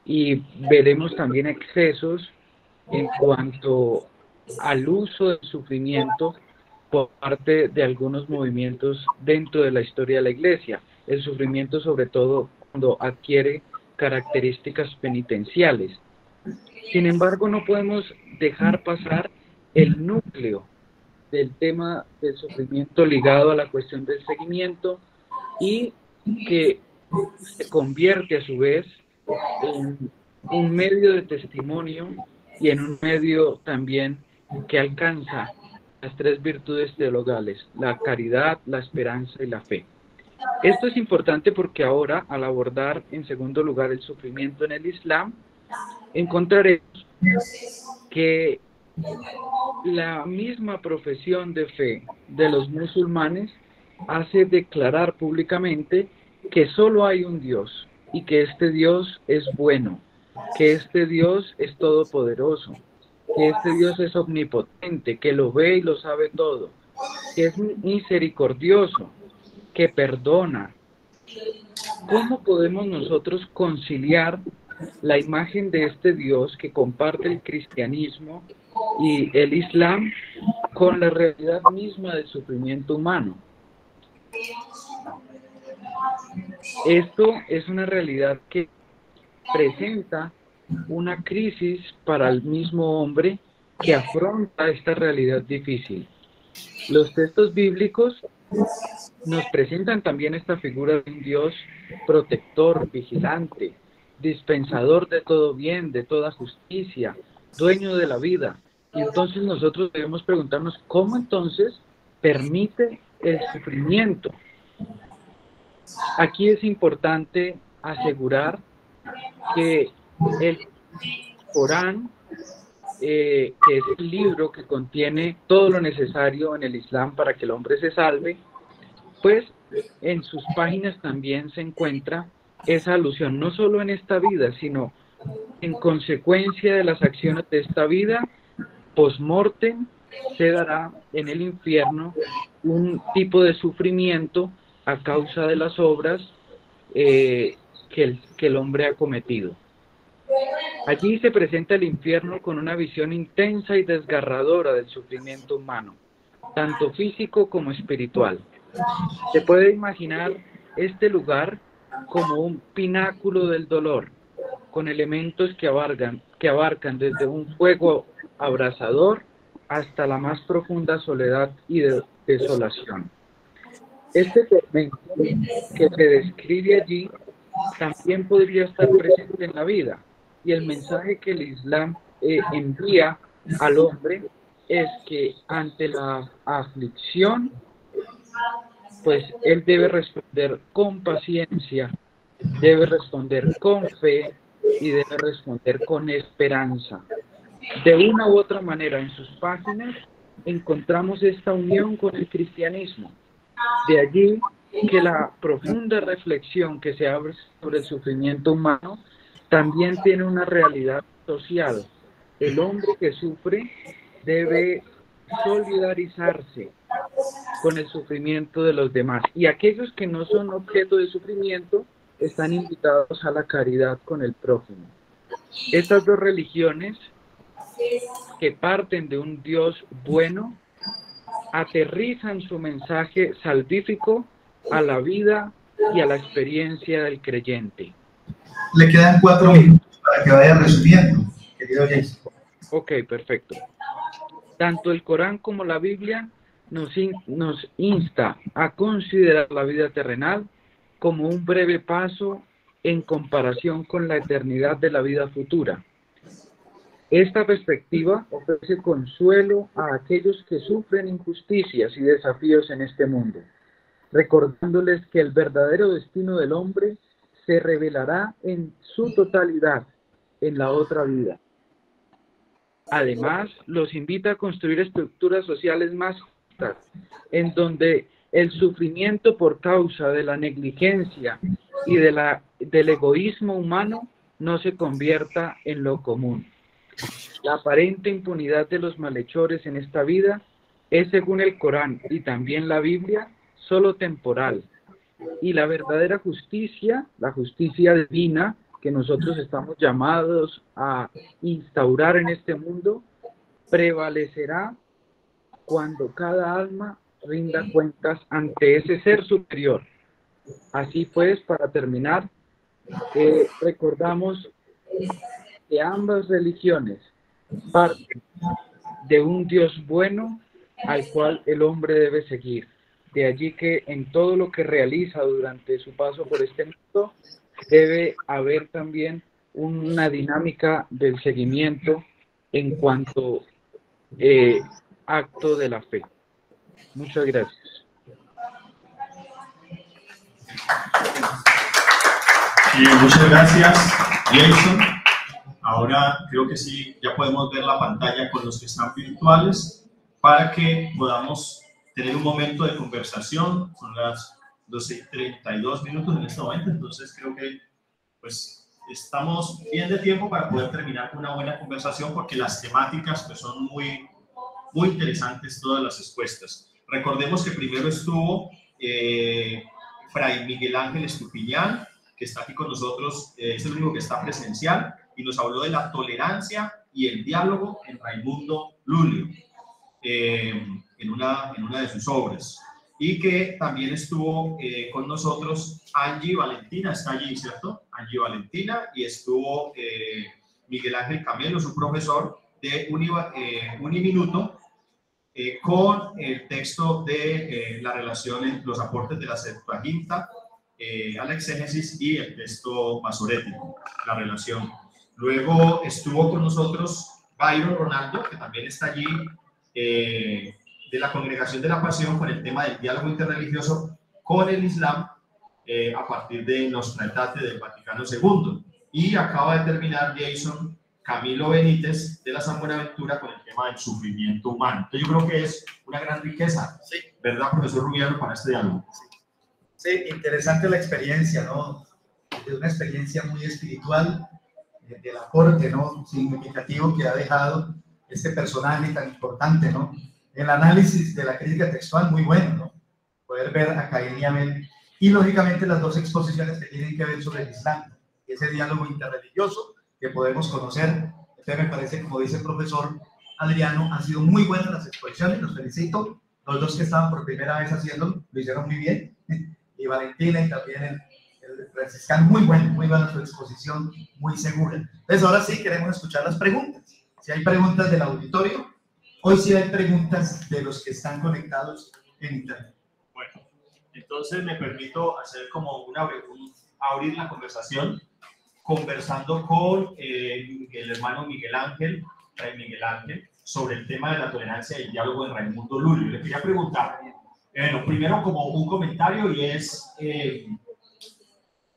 y veremos también excesos en cuanto al uso del sufrimiento por parte de algunos movimientos dentro de la historia de la Iglesia. El sufrimiento, sobre todo, cuando adquiere características penitenciales. Sin embargo, no podemos dejar pasar el núcleo del tema del sufrimiento ligado a la cuestión del seguimiento y que se convierte a su vez en un medio de testimonio y en un medio también que alcanza las tres virtudes teologales: la caridad, la esperanza y la fe. Esto es importante porque ahora, al abordar en segundo lugar el sufrimiento en el Islam, encontraremos que la misma profesión de fe de los musulmanes hace declarar públicamente que solo hay un Dios y que este Dios es bueno, que este Dios es todopoderoso, que este Dios es omnipotente, que lo ve y lo sabe todo, que es misericordioso, que perdona. ¿Cómo podemos nosotros conciliar la imagen de este Dios que comparte el cristianismo y el Islam con la realidad misma del sufrimiento humano? Esto es una realidad que presenta una crisis para el mismo hombre que afronta esta realidad difícil. Los textos bíblicos nos presentan también esta figura de un Dios protector, vigilante, dispensador de todo bien, de toda justicia, dueño de la vida. Y entonces nosotros debemos preguntarnos, ¿cómo entonces permite el sufrimiento? Aquí es importante asegurar que el Corán, que es el libro que contiene todo lo necesario en el Islam para que el hombre se salve, pues en sus páginas también se encuentra esa alusión, no solo en esta vida, sino en consecuencia de las acciones de esta vida, post-mortem se dará en el infierno un tipo de sufrimiento a causa de las obras que el hombre ha cometido. Allí se presenta el infierno con una visión intensa y desgarradora del sufrimiento humano, tanto físico como espiritual. Se puede imaginar este lugar como un pináculo del dolor, con elementos que abarcan desde un fuego abrasador hasta la más profunda soledad y desolación. Este tormento que se describe allí también podría estar presente en la vida, y el mensaje que el Islam envía al hombre es que ante la aflicción, pues él debe responder con paciencia, debe responder con fe y debe responder con esperanza. De una u otra manera, en sus páginas encontramos esta unión con el cristianismo. De allí que la profunda reflexión que se abre sobre el sufrimiento humano también tiene una realidad social. El hombre que sufre debe solidarizarse con el sufrimiento de los demás, y aquellos que no son objeto de sufrimiento están invitados a la caridad con el prójimo. Estas dos religiones, que parten de un Dios bueno, aterrizan su mensaje salvífico a la vida y a la experiencia del creyente. Le quedan 4 minutos para que vaya resumiendo, querido Jason. Ok, perfecto. Tanto el Corán como la Biblia nos insta a considerar la vida terrenal como un breve paso en comparación con la eternidad de la vida futura. Esta perspectiva ofrece consuelo a aquellos que sufren injusticias y desafíos en este mundo, recordándoles que el verdadero destino del hombre se revelará en su totalidad en la otra vida. Además, los invita a construir estructuras sociales más justas, en donde el sufrimiento por causa de la negligencia y del egoísmo humano no se convierta en lo común. La aparente impunidad de los malhechores en esta vida es, según el Corán y también la Biblia, solo temporal. Y la verdadera justicia, la justicia divina que nosotros estamos llamados a instaurar en este mundo, prevalecerá cuando cada alma rinda cuentas ante ese ser superior. Así pues, para terminar, recordamos que ambas religiones parten de un Dios bueno al cual el hombre debe seguir. De allí que en todo lo que realiza durante su paso por este mundo debe haber también una dinámica del seguimiento en cuanto acto de la fe. Muchas gracias. Muchas gracias, Jason. Ahora creo que sí, ya podemos ver la pantalla con los que están virtuales para que podamos tener un momento de conversación. Son las 12:32 en este momento, entonces creo que pues estamos bien de tiempo para poder terminar con una buena conversación, porque las temáticas pues son muy interesantes, todas las expuestas. Recordemos que primero estuvo Fray Miguel Ángel Estupiñán, que está aquí con nosotros, es el único que está presencial, y nos habló de la tolerancia y el diálogo en Raimundo Lulio, en una de sus obras. Y que también estuvo con nosotros Angie Valentina, está allí, ¿cierto? Angie Valentina, y estuvo Miguel Ángel Camelo, su profesor de Uniminuto, con el texto de la relación entre los aportes de la Septuaginta a la exégesis y el texto masorético, la relación. Luego estuvo con nosotros Byron Ronaldo, que también está allí, de la Congregación de la Pasión, con el tema del diálogo interreligioso con el Islam a partir de Nostra Aetate del Vaticano II. Y acaba de terminar Jason Camilo Benítez de la San Buenaventura con el tema del sufrimiento humano. Entonces yo creo que es una gran riqueza, sí, ¿verdad, profesor Rubiano, para este diálogo? Sí, interesante la experiencia, ¿no? Es una experiencia muy espiritual, del aporte, ¿no?, significativo que ha dejado este personaje tan importante, ¿no? El análisis de la crítica textual, muy bueno, ¿no? Poder ver a Caín y Abel, y lógicamente las dos exposiciones que tienen que ver sobre el Islam, ese diálogo interreligioso que podemos conocer. Entonces me parece, como dice el profesor Adriano, han sido muy buenas las exposiciones, los felicito. Los dos que estaban por primera vez haciéndolo, lo hicieron muy bien, y Valentina y también el franciscano, muy buena su exposición, muy segura. Entonces ahora sí queremos escuchar las preguntas. Si hay preguntas del auditorio, hoy sí hay preguntas de los que están conectados en internet. Bueno, entonces me permito hacer como abrir la conversación, conversando con el hermano Miguel Ángel, Fray Miguel Ángel, sobre el tema de la tolerancia y el diálogo en Raimundo Lulio. Le quería preguntar, primero como un comentario, y es,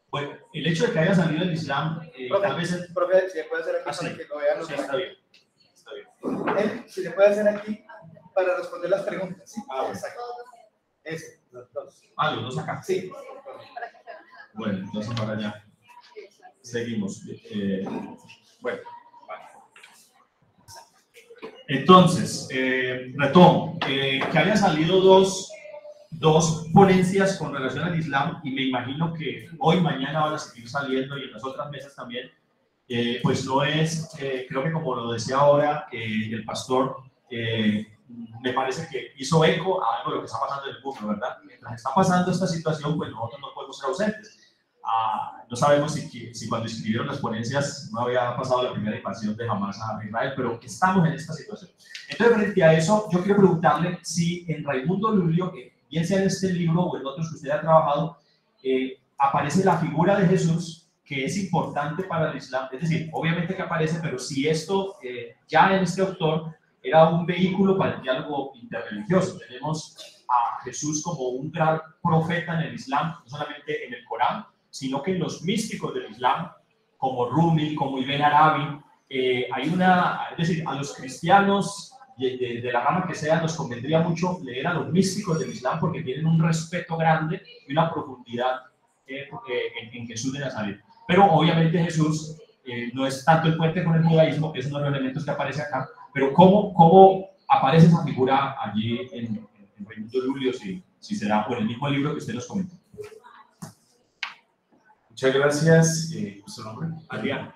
bueno, el hecho de que haya salido el Islam, profe, tal vez... Profe, si le puede hacer aquí para que lo vean los está bien. Si le puede hacer aquí para responder las preguntas. ¿Sí? Exacto. Eso, los dos. Los dos acá. Sí. Bueno, entonces para allá. Seguimos. Bueno, vale. Entonces, retomo, que hayan salido dos ponencias con relación al Islam, y me imagino que hoy, mañana van a seguir saliendo, y en las otras mesas también, pues no es, creo que como lo decía ahora el pastor, me parece que hizo eco a algo de lo que está pasando en el mundo, ¿verdad? Mientras está pasando esta situación, pues nosotros no podemos ser ausentes. No sabemos si cuando escribieron las ponencias no había pasado la primera invasión de Hamas a Israel, pero estamos en esta situación. Entonces, frente a eso, yo quiero preguntarle si en Raimundo Lulio, bien sea en este libro o en otros que usted ha trabajado, aparece la figura de Jesús, que es importante para el Islam. Es decir, obviamente que aparece, pero si esto ya en este autor era un vehículo para el diálogo interreligioso. Tenemos a Jesús como un gran profeta en el Islam, no solamente en el Corán, sino que en los místicos del Islam, como Rumi, como Ibn Arabi, hay es decir, a los cristianos de la rama que sea, nos convendría mucho leer a los místicos del Islam, porque tienen un respeto grande y una profundidad en Jesús de Nazaret. Pero obviamente Jesús no es tanto el puente con el judaísmo, que es uno de los elementos que aparece acá, pero ¿cómo aparece esa figura allí en Raimundo Lulio, si será por el mismo libro que usted nos comentó? Muchas gracias, ¿su nombre? Adrián.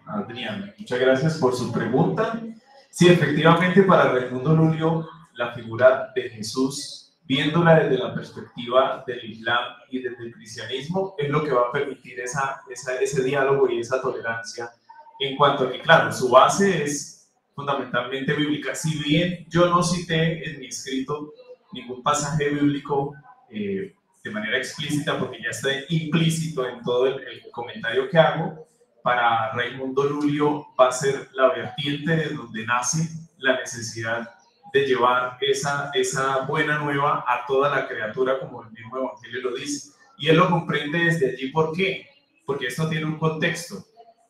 Muchas gracias por su pregunta. Sí, efectivamente, para Raimundo Lulio, la figura de Jesús, viéndola desde la perspectiva del Islam y desde el cristianismo, es lo que va a permitir ese diálogo y esa tolerancia, en cuanto a que, claro, su base es fundamentalmente bíblica. Si bien yo no cité en mi escrito ningún pasaje bíblico de manera explícita, porque ya está implícito en todo el comentario que hago, para Raimundo Lulio va a ser la vertiente de donde nace la necesidad de llevar esa buena nueva a toda la criatura, como el mismo Evangelio lo dice. Y él lo comprende desde allí. ¿Por qué? Porque esto tiene un contexto.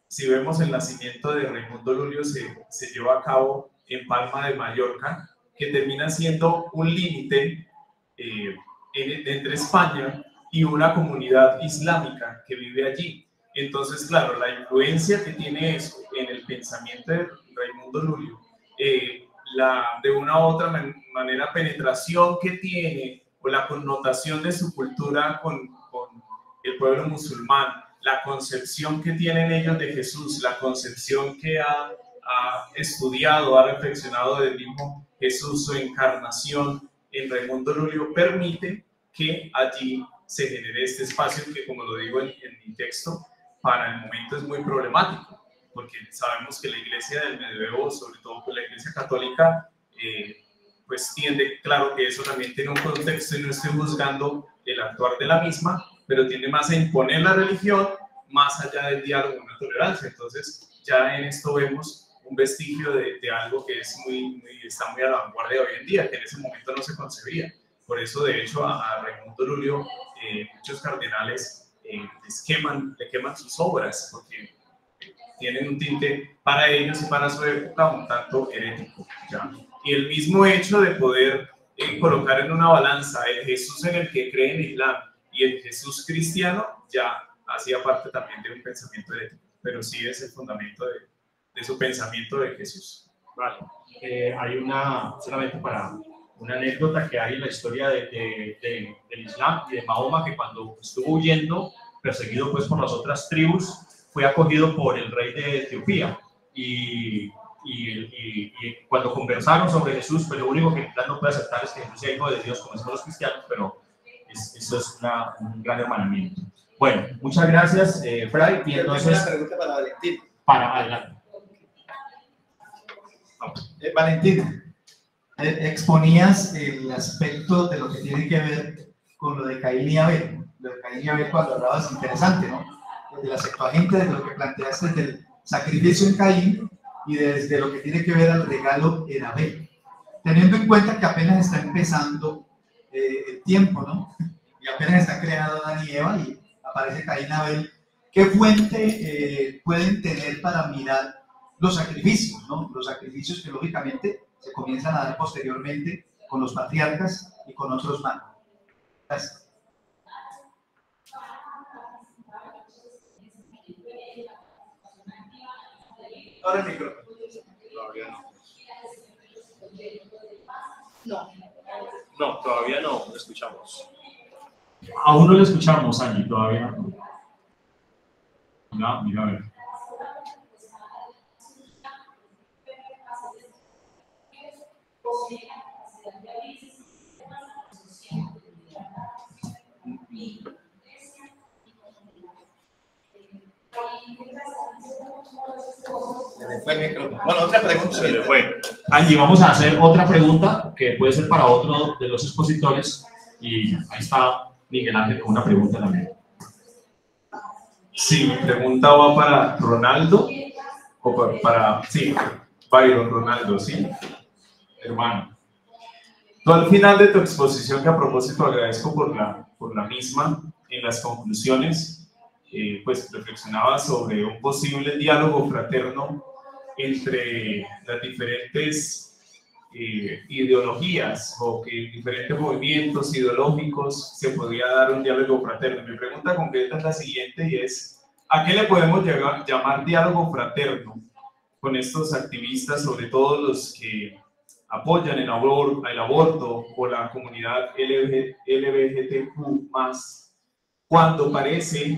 Si vemos el nacimiento de Raimundo Lulio, se lleva a cabo en Palma de Mallorca, que termina siendo un límite entre España y una comunidad islámica que vive allí. Entonces, claro, la influencia que tiene eso en el pensamiento de Raimundo Lulio, de una u otra manera penetración que tiene, o la connotación de su cultura con el pueblo musulmán, la concepción que tienen ellos de Jesús, la concepción que ha estudiado, ha reflexionado del mismo Jesús, su encarnación en Raimundo Lulio, permite que allí se genere este espacio que, como lo digo en mi texto, para el momento es muy problemático, porque sabemos que la iglesia del medioevo, sobre todo la iglesia católica, pues tiende, claro que eso también tiene un contexto y no estoy juzgando el actuar de la misma, pero tiende más a imponer la religión más allá del diálogo y la tolerancia. Entonces ya en esto vemos un vestigio de algo que es está muy a la vanguardia hoy en día, que en ese momento no se concebía. Por eso, de hecho, a Raimundo Lulio muchos cardenales le queman sus obras, porque tienen un tinte para ellos y para su época un tanto herético, ¿ya? Y el mismo hecho de poder colocar en una balanza el Jesús en el que cree en Islam y el Jesús cristiano ya hacía parte también de un pensamiento herético, pero sí es el fundamento de su pensamiento de Jesús. Vale, hay solamente para una anécdota que hay en la historia del Islam y de Mahoma, que cuando estuvo huyendo, perseguido pues por las otras tribus, fue acogido por el rey de Etiopía y cuando conversaron sobre Jesús, pues lo único que el Islam no puede aceptar es que Jesús sea hijo de Dios, como decimos los cristianos, pero eso es un gran hermanamiento. Bueno, muchas gracias, Fray. Y entonces, una pregunta para Valentín. Para adelante. Valentín, exponías el aspecto de lo que tiene que ver con lo de Caín y Abel. Lo de Caín y Abel, cuando hablabas, es interesante, ¿no? Desde la Septuaginta, desde lo que planteaste del sacrificio en Caín y desde lo que tiene que ver al regalo en Abel. Teniendo en cuenta que apenas está empezando el tiempo, ¿no? Y apenas está creado Adán y Eva y aparece Caín y Abel. ¿Qué fuente pueden tener para mirar los sacrificios, ¿no? Los sacrificios que lógicamente se comienzan a dar posteriormente con los patriarcas y con otros más? Gracias. Ahora el micrófono. Todavía no. No. No, todavía no lo escuchamos. Aún no lo escuchamos, Angie, todavía no. No, mira a ver. Bueno, otra pregunta. Se le fue. Angie, vamos a hacer otra pregunta que puede ser para otro de los expositores. Y ahí está Miguel Ángel con una pregunta también. Sí, mi pregunta va para Ronaldo, o sí, Byron Ronaldo, sí, hermano. Tú al final de tu exposición, que a propósito agradezco por la misma, en las conclusiones, pues reflexionaba sobre un posible diálogo fraterno entre las diferentes ideologías, o que en diferentes movimientos ideológicos se podría dar un diálogo fraterno. Mi pregunta concreta es la siguiente, y es: ¿a qué le podemos llamar diálogo fraterno con estos activistas, sobre todo los que apoyan el aborto o la comunidad LGBTQ+, cuando parece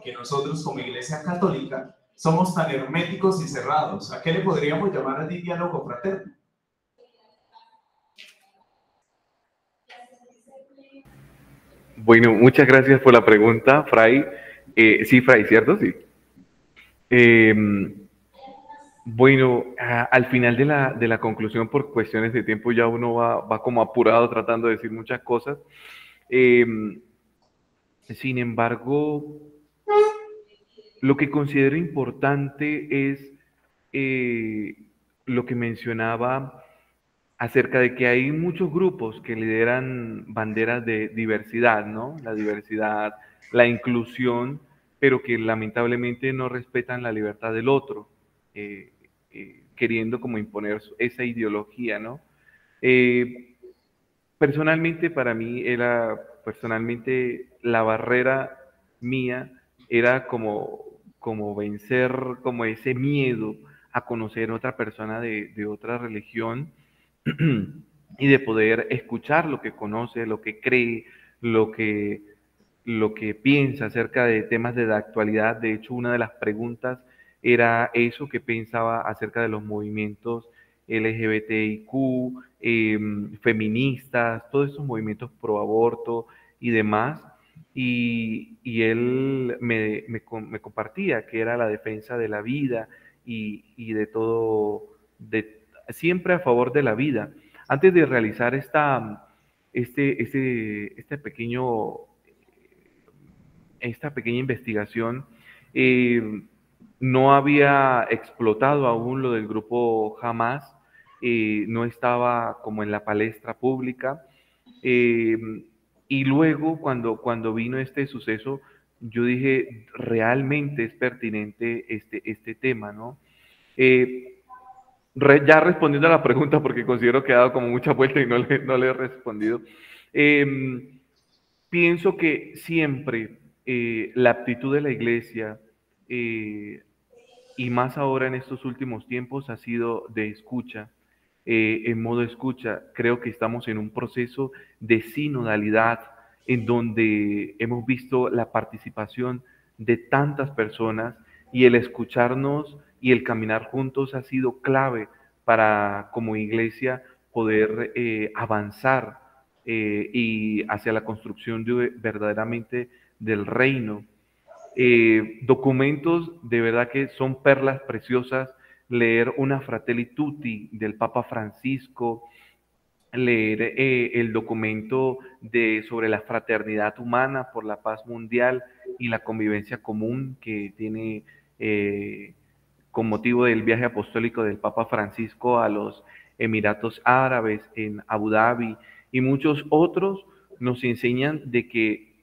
que nosotros como Iglesia Católica somos tan herméticos y cerrados? ¿A qué le podríamos llamar a diálogo fraterno? Bueno, muchas gracias por la pregunta, Fray. Sí, Fray, ¿cierto? Sí. Eh, bueno, al final de la conclusión, por cuestiones de tiempo, ya uno va como apurado tratando de decir muchas cosas. Eh, Sin embargo, lo que considero importante es eh, lo que mencionaba acerca de que hay muchos grupos que lideran banderas de diversidad, ¿no? La diversidad, la inclusión, pero que lamentablemente no respetan la libertad del otro, eh, queriendo como imponer esa ideología, ¿no? Eh, Personalmente, para mí era, personalmente, la barrera mía era como vencer como ese miedo a conocer otra persona de otra religión y de poder escuchar lo que conoce, lo que cree, lo que, lo que piensa acerca de temas de la actualidad. De hecho, una de las preguntas era eso, que pensaba acerca de los movimientos LGBTIQ, feministas, todos esos movimientos pro aborto y demás. Y él me compartía que era la defensa de la vida y de todo, siempre a favor de la vida. Antes de realizar este pequeño, esta pequeña investigación, eh, no había explotado aún lo del grupo Hamas, no estaba como en la palestra pública. eh, y luego cuando vino este suceso, yo dije, realmente es pertinente este tema, ¿no? Ya respondiendo a la pregunta, porque considero que ha dado como mucha vuelta y no le he respondido. Eh, Pienso que siempre la actitud de la iglesia, eh, y más ahora en estos últimos tiempos, ha sido de escucha, en modo escucha. Creo que estamos en un proceso de sinodalidad en donde hemos visto la participación de tantas personas y el escucharnos y el caminar juntos ha sido clave para como iglesia poder avanzar y hacia la construcción verdaderamente del reino. Documentos de verdad que son perlas preciosas, leer una Fratelli Tutti del Papa Francisco, leer el documento sobre la fraternidad humana por la paz mundial y la convivencia común que tiene con motivo del viaje apostólico del Papa Francisco a los Emiratos Árabes en Abu Dhabi y muchos otros, nos enseñan de que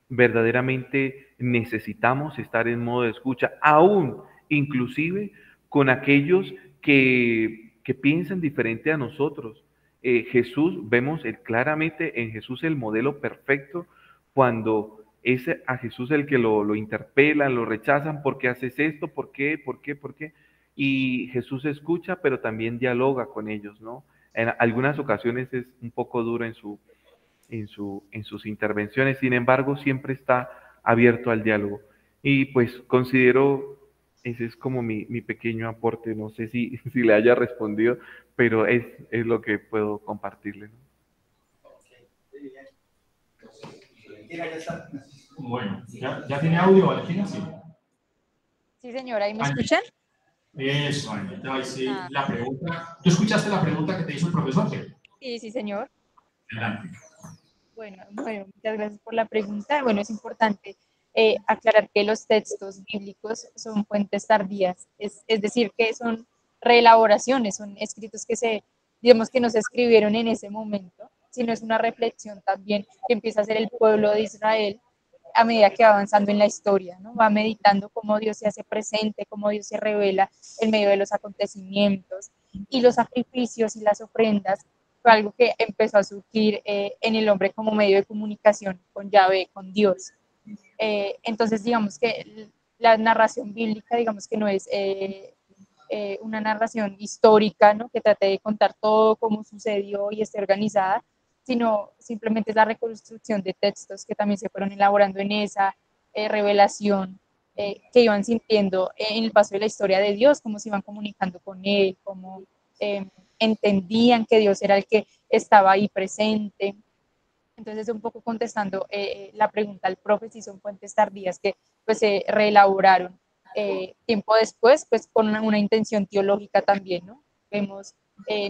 verdaderamente necesitamos estar en modo de escucha, aún inclusive con aquellos que piensan diferente a nosotros. Jesús, vemos claramente en Jesús el modelo perfecto cuando es a Jesús el que lo interpelan, lo rechazan, ¿por qué haces esto? ¿Por qué? ¿Por qué? ¿Por qué? Y Jesús escucha, pero también dialoga con ellos, ¿no? En algunas ocasiones es un poco duro en sus intervenciones, sin embargo, siempre está abierto al diálogo. Y pues considero, ese es como mi pequeño aporte, no sé si le haya respondido, pero es lo que puedo compartirle, ¿no? Bueno, ¿ya tiene audio, Valentina? Sí. Sí, señora, ¿y me escuchan? Eso, Anita, ahí sí, Ah, la pregunta. ¿Tú escuchaste la pregunta que te hizo el profesor? sí, sí, señor. Adelante. Bueno, muchas gracias por la pregunta. Bueno, es importante aclarar que los textos bíblicos son fuentes tardías, es decir, que son reelaboraciones, son escritos digamos que no se escribieron en ese momento, sino es una reflexión también que empieza a hacer el pueblo de Israel a medida que va avanzando en la historia, ¿no? Va meditando cómo Dios se hace presente, cómo Dios se revela en medio de los acontecimientos y los sacrificios y las ofrendas fue algo que empezó a surgir en el hombre como medio de comunicación con Yahvé, con Dios. Entonces, digamos que la narración bíblica, digamos que no es una narración histórica, ¿no? Que trate de contar todo cómo sucedió y esté organizada, sino simplemente es la reconstrucción de textos que también se fueron elaborando en esa revelación que iban sintiendo en el paso de la historia de Dios, cómo se iban comunicando con Él, cómo entendían que Dios era el que estaba ahí presente. Entonces, un poco contestando la pregunta al profe, si son fuentes tardías que pues se reelaboraron tiempo después, pues con una intención teológica también, ¿no? Vemos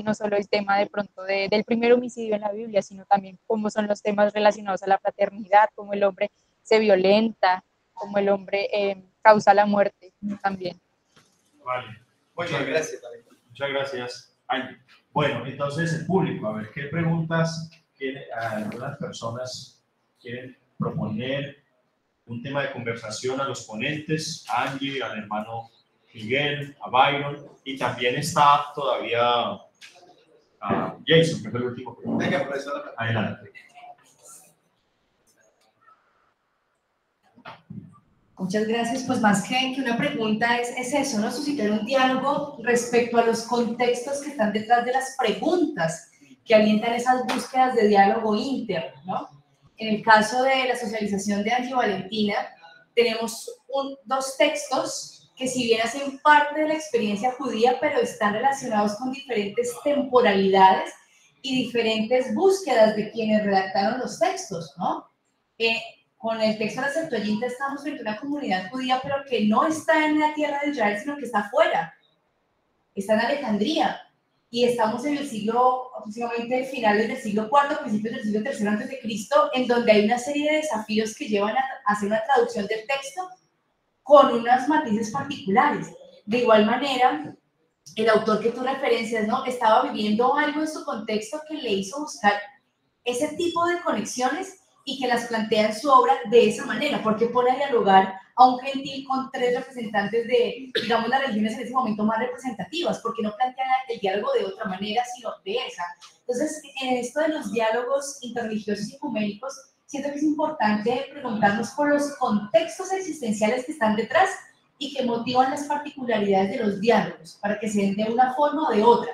no solo el tema de pronto del primer homicidio en la Biblia, sino también cómo son los temas relacionados a la fraternidad, cómo el hombre se violenta, cómo el hombre causa la muerte también. Vale. Muchas gracias. Muchas gracias, Angie. Bueno, entonces el público, a ver, ¿qué preguntas algunas personas quieren proponer? Un tema de conversación a los ponentes, a Angie, al hermano Miguel, a Byron, y también está todavía Jason, que fue el último. Venga, profesor. Adelante. Muchas gracias. Pues más que una pregunta es eso, ¿no? Suscitar un diálogo respecto a los contextos que están detrás de las preguntas que alientan esas búsquedas de diálogo interno, ¿no? En el caso de la socialización de Angie Valentina, tenemos dos textos que si bien hacen parte de la experiencia judía, pero están relacionados con diferentes temporalidades y diferentes búsquedas de quienes redactaron los textos, ¿no? Con el texto de la Septuaginta estamos frente a una comunidad judía, pero que no está en la tierra de Israel, sino que está afuera. Está en Alejandría. Y estamos en el siglo, aproximadamente finales del siglo IV, principios del siglo III antes de Cristo, en donde hay una serie de desafíos que llevan a hacer una traducción del texto con unas matices particulares. De igual manera, el autor que tú referencias, ¿no? Estaba viviendo algo en su contexto que le hizo buscar ese tipo de conexiones y que las plantea en su obra de esa manera, porque pone a dialogar a un gentil con tres representantes de, digamos, las religiones en ese momento más representativas, porque no plantean el diálogo de otra manera, sino de esa. Entonces, en esto de los diálogos interreligiosos y ecuménicos, siento que es importante preguntarnos por los contextos existenciales que están detrás y que motivan las particularidades de los diálogos, para que se den de una forma o de otra.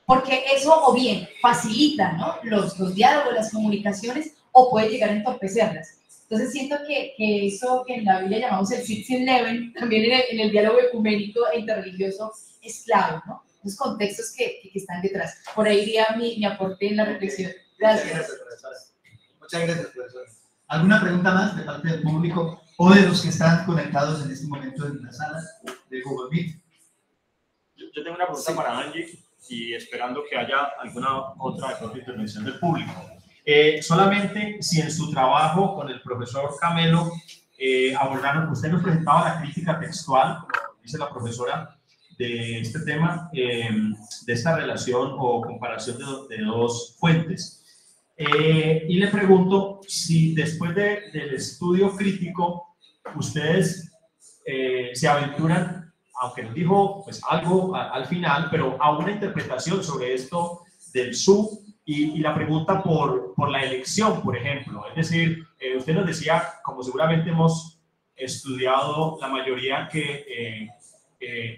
Porque eso o bien facilita, ¿no?, los diálogos, las comunicaciones, o puede llegar a entorpecerlas. Entonces siento que eso que en la Biblia llamamos el Sitchin Leven, también en el diálogo ecuménico e interreligioso es clave, ¿no? Los contextos que están detrás. Por ahí iría mi aporte en la reflexión. Gracias. Muchas gracias, profesora. Muchas gracias, profesora. ¿Alguna pregunta más de parte del público o de los que están conectados en este momento en la sala de Google Meet? Yo tengo una pregunta para Angie y esperando que haya alguna otra intervención del público. Solamente si en su trabajo con el profesor Camelo abordaron, usted nos presentaba la crítica textual, como dice la profesora, de este tema, de esta relación o comparación de dos fuentes. Y le pregunto si después del estudio crítico ustedes se aventuran, aunque nos dijo pues algo al final, pero a una interpretación sobre esto del sub. Y la pregunta por la elección, por ejemplo. Es decir, usted nos decía, como seguramente hemos estudiado la mayoría, que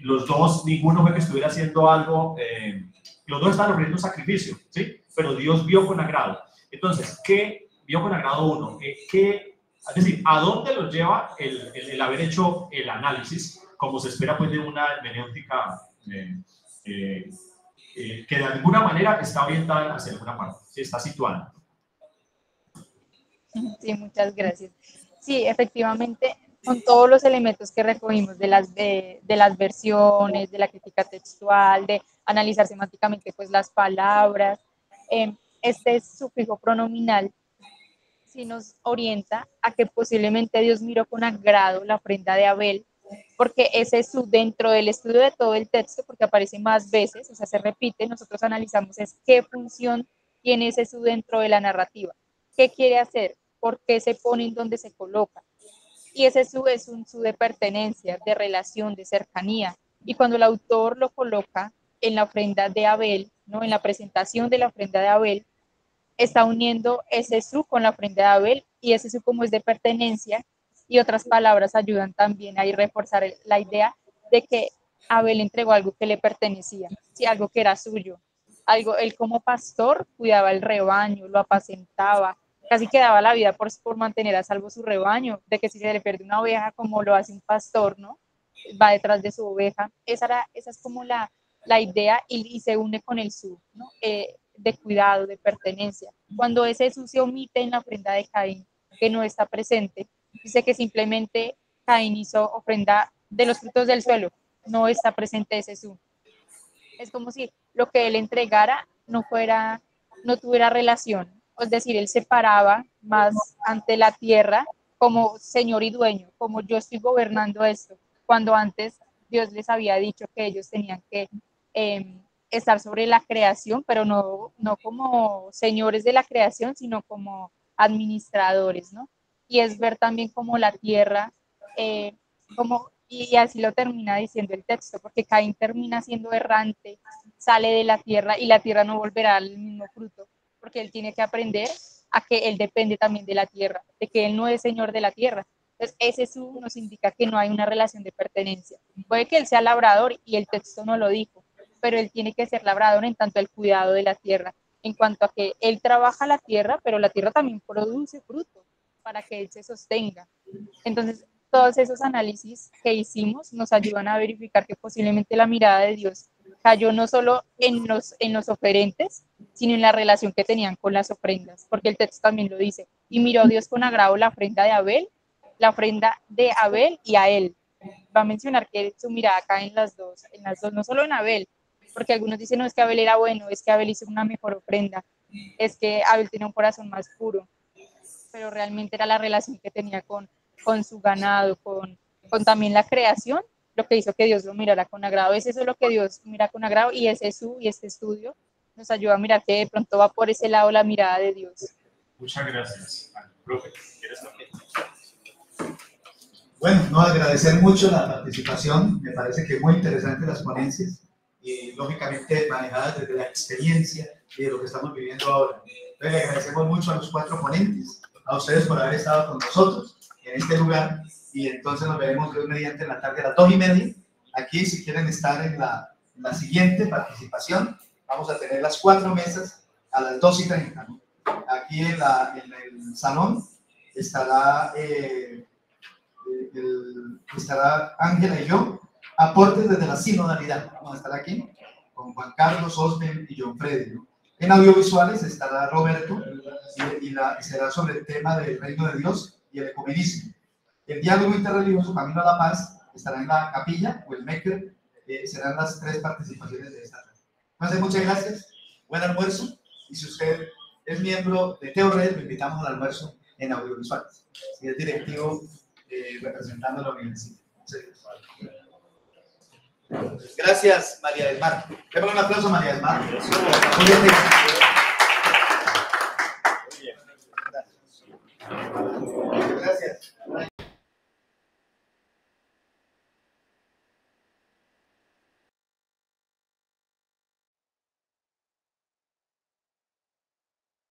los dos, ninguno fue que estuviera haciendo algo, los dos estaban ofreciendo un sacrificio, ¿sí? Pero Dios vio con agrado. Entonces, ¿qué vio con agrado uno? Es decir, ¿a dónde los lleva el haber hecho el análisis, como se espera pues de una hermenéutica que de alguna manera está orientada hacia alguna parte, se está situando? Sí, muchas gracias. Sí, efectivamente, con todos los elementos que recogimos de las versiones, de la crítica textual, de analizar semánticamente pues las palabras, este sufijo pronominal sí nos orienta a que posiblemente Dios miró con agrado la ofrenda de Abel, porque ese su dentro del estudio de todo el texto, porque aparece más veces, o sea, se repite, nosotros analizamos es qué función tiene ese su dentro de la narrativa, qué quiere hacer, por qué se pone en donde se coloca. Y ese su es un su de pertenencia, de relación, de cercanía. Y cuando el autor lo coloca en la ofrenda de Abel, ¿no?, en la presentación de la ofrenda de Abel, está uniendo ese su con la ofrenda de Abel, y ese su como es de pertenencia, y otras palabras ayudan también a reforzar la idea de que Abel entregó algo que le pertenecía, sí, algo que era suyo, algo, él como pastor cuidaba el rebaño, lo apacentaba, casi que daba la vida por mantener a salvo su rebaño, de que si se le pierde una oveja como lo hace un pastor, ¿no?, va detrás de su oveja. Esa es como la idea, y se une con el su, ¿no? de cuidado, de pertenencia. Cuando ese Jesús se omite en la ofrenda de Caín, que no está presente, dice que simplemente Caín hizo ofrenda de los frutos del suelo, no está presente ese Jesús. Es como si lo que él entregara no tuviera relación, es decir, él se paraba más ante la tierra como señor y dueño, como yo estoy gobernando esto, cuando antes Dios les había dicho que ellos tenían que estar sobre la creación, pero no como señores de la creación, sino como administradores, ¿no? Y es ver también como la tierra, y así lo termina diciendo el texto, porque Caín termina siendo errante, sale de la tierra y la tierra no volverá al mismo fruto, porque él tiene que aprender a que él depende también de la tierra, de que él no es señor de la tierra. Entonces, ese su nos indica que no hay una relación de pertenencia. Puede que él sea labrador y el texto no lo dijo, pero él tiene que ser labrador en tanto el cuidado de la tierra, en cuanto a que él trabaja la tierra, pero la tierra también produce fruto para que él se sostenga. Entonces, todos esos análisis que hicimos nos ayudan a verificar que posiblemente la mirada de Dios cayó no solo en los oferentes, sino en la relación que tenían con las ofrendas, porque el texto también lo dice, y miró Dios con agrado la ofrenda de Abel y a él. Va a mencionar que su mirada cae en las dos, no solo en Abel, porque algunos dicen, no, es que Abel era bueno, es que Abel hizo una mejor ofrenda, es que Abel tenía un corazón más puro, pero realmente era la relación que tenía con su ganado, con también la creación, lo que hizo que Dios lo mirara con agrado. Es eso lo que Dios mira con agrado, y este estudio nos ayuda a mirar que de pronto va por ese lado la mirada de Dios. Muchas gracias. Profe, ¿quieres también? Bueno, no, agradecer mucho la participación, me parece que muy interesantes las ponencias y lógicamente manejadas desde la experiencia y de lo que estamos viviendo ahora. Entonces, le agradecemos mucho a los 4 ponentes, a ustedes por haber estado con nosotros en este lugar, y entonces nos veremos Dios mediante en la tarde a las 2:30. Aquí, si quieren estar en la siguiente participación, vamos a tener las 4 mesas a las 2:30, ¿no? Aquí en el salón estará Ángela y yo, aportes desde la sinodalidad. Vamos a estar aquí con Juan Carlos, Osben y John Freddy, ¿no? En audiovisuales estará Roberto y será sobre el tema del reino de Dios y el ecumenismo. El diálogo interreligioso Camino a la Paz estará en la capilla o el Maker. Serán las 3 participaciones de esta tarde. Entonces, muchas gracias, buen almuerzo, y si usted es miembro de TeoRed, lo invitamos al almuerzo en audiovisuales. Si es directivo representando a la universidad. Gracias, María del Mar. Démosle un aplauso a María del Mar. Gracias.